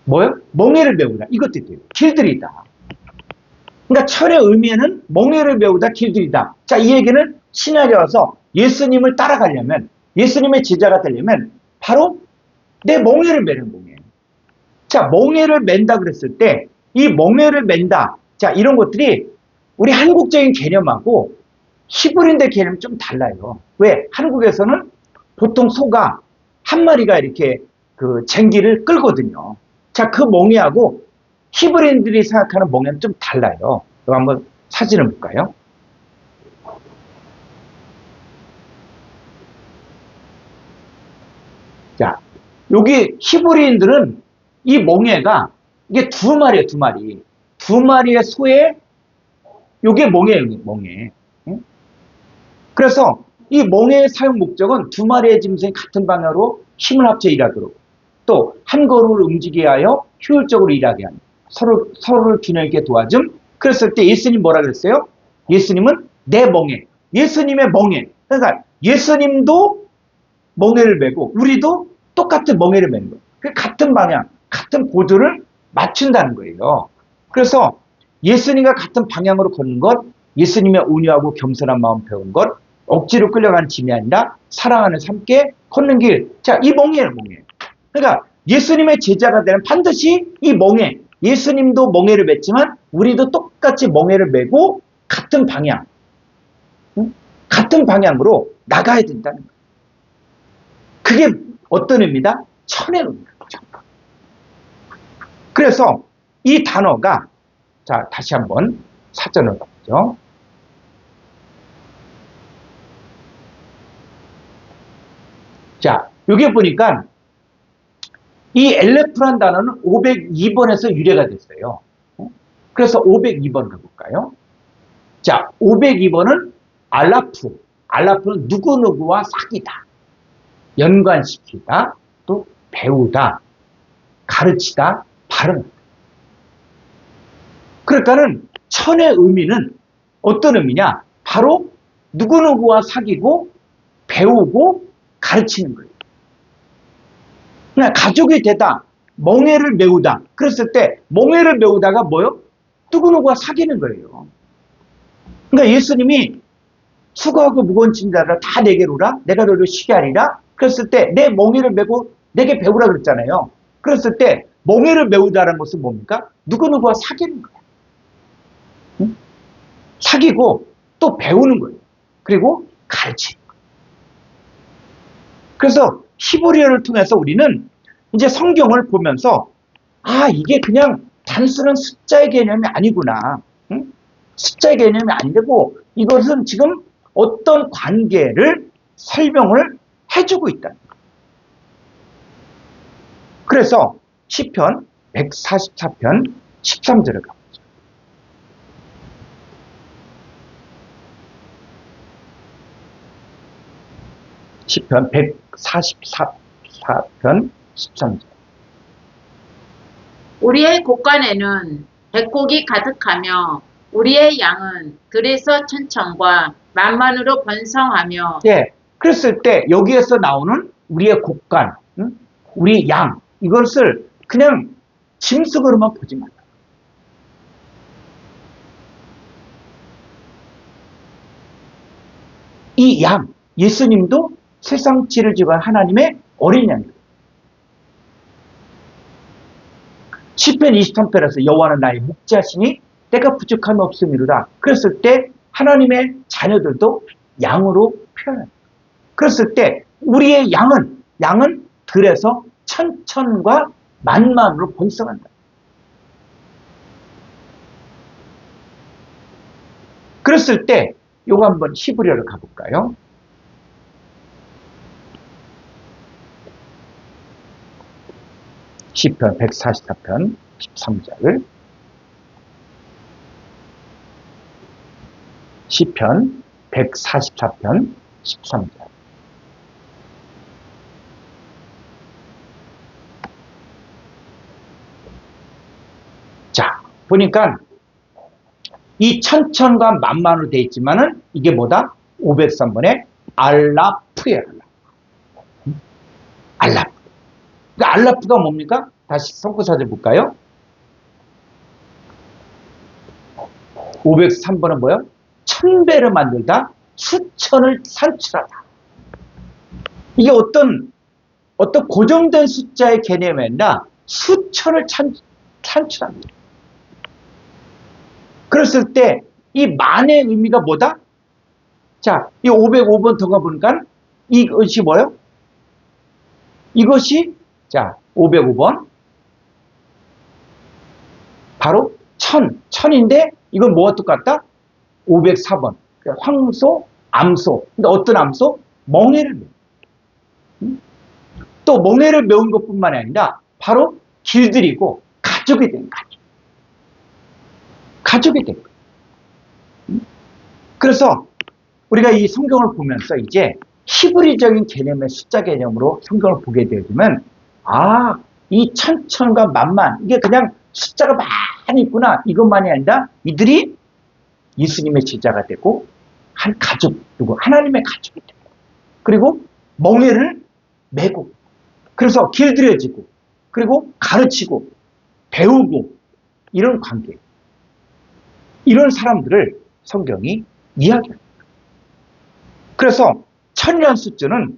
뭐요? 멍에를 메우다. 이것도 있대요. 길들이다. 그러니까 천의 의미에는 멍에를 메우다, 길들이다. 자, 이 얘기는 신약에 와서 예수님을 따라가려면, 예수님의 제자가 되려면 바로 내 멍에를 메는 거예요. 자, 멍에를 맨다 그랬을 때 이 멍에를 맨다. 자, 이런 것들이 우리 한국적인 개념하고 히브리인의 개념이 좀 달라요. 왜? 한국에서는 보통 소가 한 마리가 이렇게 그 쟁기를 끌거든요. 자, 그 멍에하고 히브리인들이 생각하는 멍에는 좀 달라요. 그럼 한번 사진을 볼까요? 자, 여기 히브리인들은 이 멍에가 이게 두 마리예요, 두 마리. 두 마리의 소의 요게 멍에예요, 멍에. 응? 그래서 이 멍에의 사용 목적은 두 마리의 짐승이 같은 방향으로 힘을 합쳐 일하도록 또 한 걸음을 움직이게 하여 효율적으로 일하게 하는 서로를 균형 있게 도와줌. 그랬을 때 예수님 뭐라 그랬어요? 예수님은 내 멍에, 예수님의 멍에. 그러니까 예수님도 멍에를 메고 우리도 똑같은 멍에를 메는 거예요. 같은 방향, 같은 보조를 맞춘다는 거예요. 그래서 예수님과 같은 방향으로 걷는 것, 예수님의 온유하고 겸손한 마음 배운 것, 억지로 끌려가는 짐이 아니라 사랑하는 함께 걷는 길. 자, 이 멍에예요, 멍에. 그러니까 예수님의 제자가 되는 반드시 이 멍에, 예수님도 멍에를 맸지만 우리도 똑같이 멍에를 메고 같은 방향, 같은 방향으로 나가야 된다는 거예요. 그게 어떤 의미다? 천의 의미다. 그래서 이 단어가 자 다시 한번 사전을 보죠. 자 여기 보니까 이 엘레프란 단어는 502번에서 유래가 됐어요. 그래서 502번 가볼까요? 자 502번은 알라프. 알라프는 누구누구와 사귀다. 연관시키다. 또 배우다. 가르치다. 발음하다. 그러니까는 천의 의미는 어떤 의미냐? 바로 누구누구와 사귀고 배우고 가르치는 거예요. 그냥 가족이 되다. 멍에를 메우다. 그랬을 때 멍에를 메우다가 뭐요? 누구누구와 사귀는 거예요. 그러니까 예수님이 수고하고 무거운 짐자들아 다 내게로 오라. 내가 너를 쉬게 하리라. 그랬을 때 내 멍에를 메고 내게 배우라 그랬잖아요. 그랬을 때 멍에를 메우다라는 것은 뭡니까? 누구누구와 사귀는 거예요. 응? 사귀고 또 배우는 거예요. 그리고 가르치는 거예요. 그래서 히브리어를 통해서 우리는 이제 성경을 보면서 아 이게 그냥 단순한 숫자의 개념이 아니구나. 응? 숫자의 개념이 아니고 이것은 지금 어떤 관계를 설명을 해주고 있다. 그래서 시편 144편 13절을 가보죠. 시편 144편 13절. 우리의 곳간에는 백곡이 가득하며 우리의 양은 들에서 천천과 만만으로 번성하며 예, 그랬을 때 여기에서 나오는 우리의 곡간, 응? 우리 양 이것을 그냥 짐승으로만 보지 말라. 이 양, 예수님도 세상 죄를 지고 하나님의 어린 양이에요. 시편 23편에서 여호와는 나의 목자시니 때가 부족함이 없음이로다. 그랬을 때 하나님의 자녀들도 양으로 표현합니다. 그랬을 때 우리의 양은 들에서 천천과 만만으로 번성한다. 그랬을 때 요거 한번 히브리어를 가볼까요? 시편 144편 13절. 시편 144편 13절. 자, 보니까 이 천천과 만만으로 되어 있지만은 이게 뭐다? 503번에 알라프예요. 알라프. 그러니까 알라프가 뭡니까? 다시 성구사절 볼까요? 503번은 뭐예요? 천배를 만들다, 수천을 산출하다. 이게 어떤 고정된 숫자의 개념이 아니라 수천을 산출합니다. 그랬을 때 이 만의 의미가 뭐다? 자, 이 505번 더 가보니까 이것이 뭐예요? 이것이 자 505번 바로 천인데 이건 뭐가 똑같다? 504번 황소, 암소. 근데 어떤 암소? 멍에를 메워. 또 멍에를 메운 것뿐만이 아니라 바로 길들이고 가족이 된 가족. 가족이 된 거예요. 그래서 우리가 이 성경을 보면서 이제 히브리적인 개념의 숫자 개념으로 성경을 보게 되면 이 천천과 만만 이게 그냥 숫자가 많이 있구나 이것만이 아니라 이들이 예수님의 제자가 되고 한 가족 누구 하나님의 가족이 되고 그리고 멍에를 메고 그래서 길들여지고 그리고 가르치고 배우고 이런 관계 이런 사람들을 성경이 이야기합니다. 그래서 천년 숫자는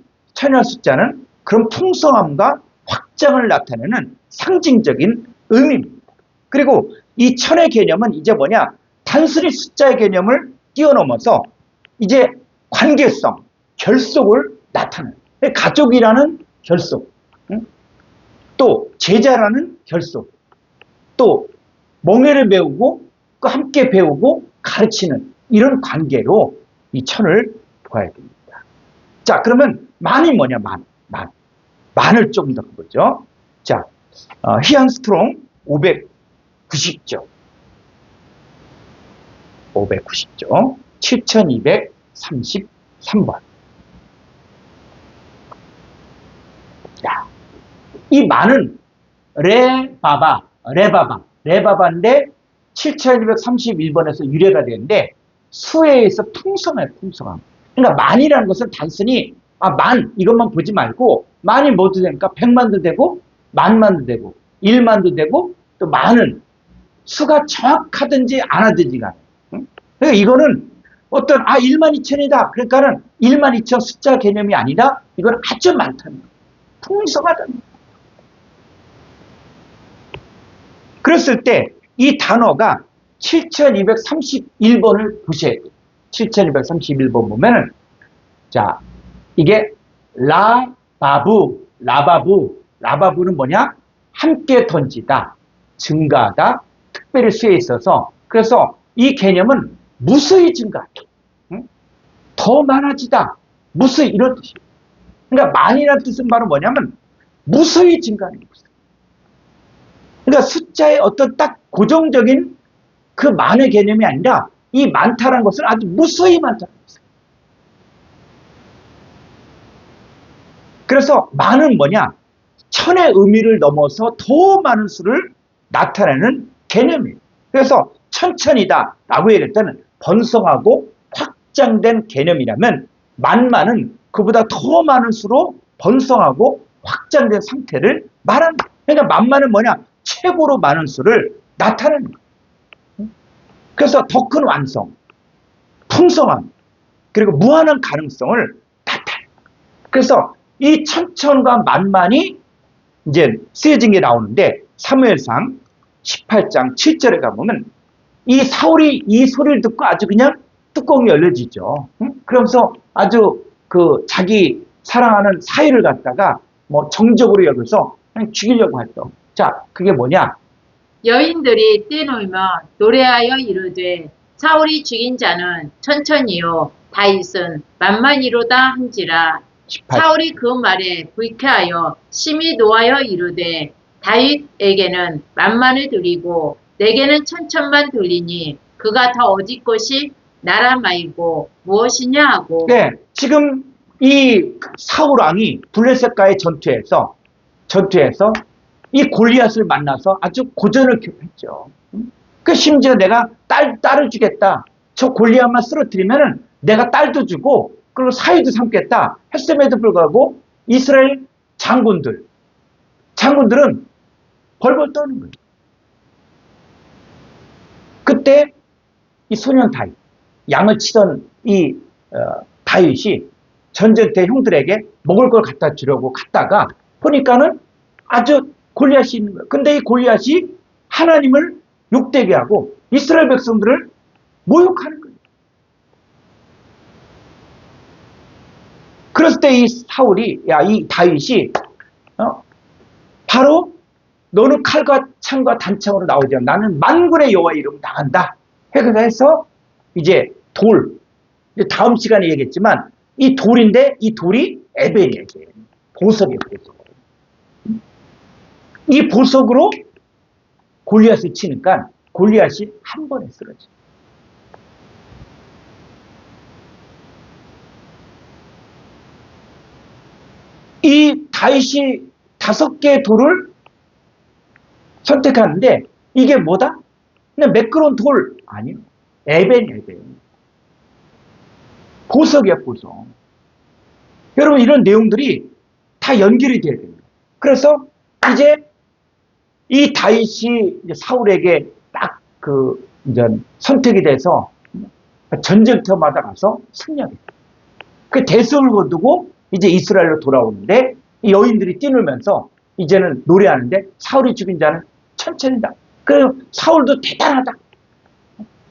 그런 풍성함과 확장을 나타내는 상징적인 의미입니다. 그리고 이 천의 개념은 이제 뭐냐 단순히 숫자의 개념을 뛰어넘어서 이제 관계성, 결속을 나타내는 가족이라는 결속, 또 제자라는 결속, 또 멍에를 배우고 또 함께 배우고 가르치는 이런 관계로 이 천을 보아야 됩니다. 자, 그러면 만이 뭐냐? 만을 좀 더 보죠. 자, 희안 스트롱 590조. 7233번. 야, 이 만은 레바바인데 7231번에서 유래가 되는데 수에 의해서 풍성해요, 풍성함. 그러니까 만이라는 것은 단순히 만 이것만 보지 말고 만이 뭐도 되니까 100만도 되고 만만도 되고 1만도 되고 또 만은 수가 정확하든지 안 하든지가 그러니까 이거는 어떤 1만 2천이다 그러니까는 1만 2천 숫자 개념이 아니라 이건 아주 많다는 거예요. 풍성하다는 거예요. 그랬을 때 이 단어가 7231번을 보셔야 돼요. 7231번 보면은 자 이게 라바부는 뭐냐? 함께 던지다, 증가하다, 특별히 수에 있어서 그래서 이 개념은 무수히 증가하다, 더 많아지다, 무수히 이런 뜻이에요. 그러니까 만이라는 뜻은 바로 뭐냐면 무수히 증가하는 것이에요. 그러니까 숫자의 어떤 딱 고정적인 그 만의 개념이 아니라 이 많다는 것은 아주 무수히 많다는 것이에요. 그래서 만은 뭐냐? 천의 의미를 넘어서 더 많은 수를 나타내는 개념이에요. 그래서 천천이다 라고 얘기할 때는 번성하고 확장된 개념이라면 만만은 그보다 더 많은 수로 번성하고 확장된 상태를 말합니다. 그러니까 만만은 뭐냐? 최고로 많은 수를 나타내는 거예요. 그래서 더 큰 완성, 풍성함, 그리고 무한한 가능성을 나타내는 거예요. 그래서 이 천천과 만만이 이제 쓰여진 게 나오는데 사무엘상 18장 7절에 가보면 이 사울이 이 소리를 듣고 아주 그냥 뚜껑이 열려지죠. 그러면서 아주 그 자기 사랑하는 사위를 갖다가 뭐 정적으로 여겨서 그냥 죽이려고 했던. 자, 그게 뭐냐? 여인들이 뛰놀며 노래하여 이르되 사울이 죽인 자는 천천히요 다윗은 만만이로다 한지라. 18. 사울이 그 말에 불쾌하여 심히 노하여 이르되 다윗에게는 만만을 드리고 내게는 천천만 드리니 그가 더 어짓 것이 나라 말고 무엇이냐 하고. 네, 지금 이 사울 왕이 블레셋과의 전투에서 이 골리앗을 만나서 아주 고전을 했죠. 그 심지어 내가 딸을 주겠다. 저 골리앗만 쓰러뜨리면은 내가 딸도 주고 그리고 사위도 삼겠다. 했음에도 불구하고 이스라엘 장군들은 벌벌 떠는 거예요. 그때 이 소년 다윗, 양을 치던 이 다윗이 전쟁때 형들에게 먹을 걸 갖다 주려고 갔다가 보니까는 아주 골리앗이 있는 거예요. 근데 이 골리앗이 하나님을 욕되게 하고 이스라엘 백성들을 모욕하는 거예요. 그랬을 때 이 사울이, 이 다윗이, 바로 너는 칼과 창과 단창으로 나오지 않아. 나는 만군의 여호와의 이름으로 나간다. 해서 이제 돌, 다음 시간에 얘기했지만 이 돌인데 이 돌이 에벤이에요. 보석이에요. 이 보석으로 골리앗을 치니까 골리앗이 한 번에 쓰러져. 이 다윗이 5개의 돌을 선택하는데 이게 뭐다? 그냥 매끄러운 돌 아니요. 에벤이에요. 보석이야, 보석. 여러분, 이런 내용들이 다 연결이 돼야 됩니다. 그래서 이제 이 다윗이 이제 사울에게 딱 이제 선택이 돼서 전쟁터마다 가서 승리하게 돼요. 그 대성을 거두고 이제 이스라엘로 돌아오는데 이 여인들이 뛰놀면서 이제는 노래하는데 사울이 죽인 자는 천천히다. 그 사울도 대단하다.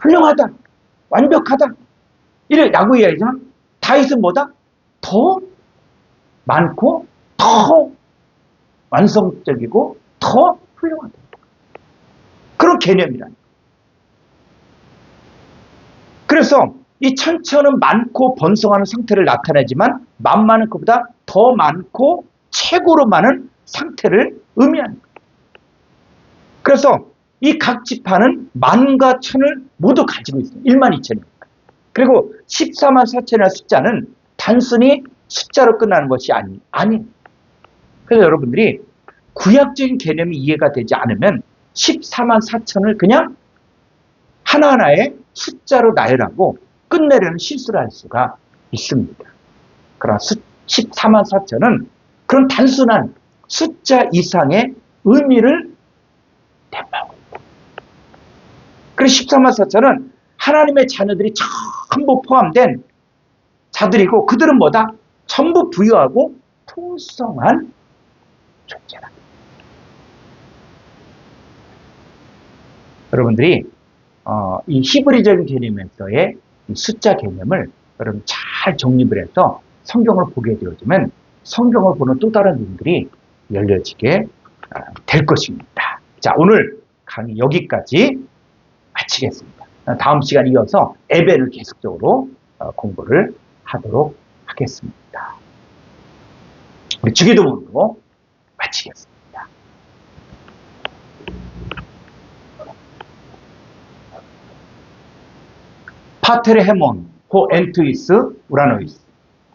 훌륭하다. 완벽하다. 이라고 이야기하지만 다윗은 뭐다? 더 많고 더 완성적이고 더 훌륭하다. 그런 개념이라는. 그래서 이 천천은 많고 번성하는 상태를 나타내지만 만만은 그보다 더 많고 최고로 많은 상태를 의미하는 거예요. 그래서 이 각 지파는 만과 천을 모두 가지고 있습니다. 1만 2천입니다. 그리고 14만 4천이라는 숫자는 단순히 숫자로 끝나는 것이 아니에요. 그래서 여러분들이 구약적인 개념이 이해가 되지 않으면 14만 4천을 그냥 하나하나의 숫자로 나열하고 끝내려는 실수를 할 수가 있습니다. 그러나 14만 4천은 그런 단순한 숫자 이상의 의미를 대표하고 있다. 그래서 14만 4천은 하나님의 자녀들이 전부 포함된 자들이고 그들은 뭐다? 전부 부유하고 풍성한 존재다. 여러분들이 이 히브리적인 개념에서의 숫자 개념을 여러분 잘 정립을 해서 성경을 보게 되어지면 성경을 보는 또 다른 눈들이 열려지게 될 것입니다. 자, 오늘 강의 여기까지 마치겠습니다. 다음 시간 이어서 에벤을 계속적으로 공부를 하도록 하겠습니다. 우리 주기도문으로 마치겠습니다. 파테르 헤몬 호 엔투이스 우라노이스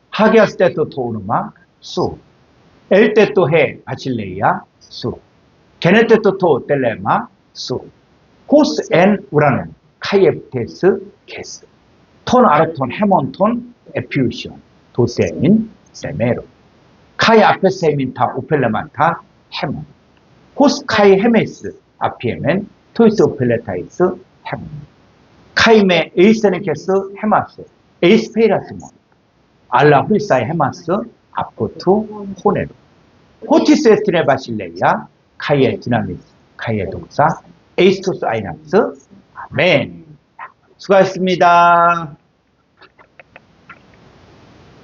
하게아스 테토 토우누마 수 엘테토 헤 바실레이아 수 게네테토 토 텔레마 수 호스 엔 우라노 카이에프테스 게스 톤 아르톤 헤몬톤 에피우시온 도세민 세메로 카이 아페세민타 오펠레만타 헤몬 호스 카이 헤메스 아피에멘 토이스 오펠레타이스 헤몬 카이메 에이세네케스 헤마스 에이스페이라스몬 알라 훌사이 헤마스 아포투 호네로 호티스 에스티네 바실레이아 카이에 디나미스 카이에 독사 에이스토스 아이나스 아멘. 수고하셨습니다.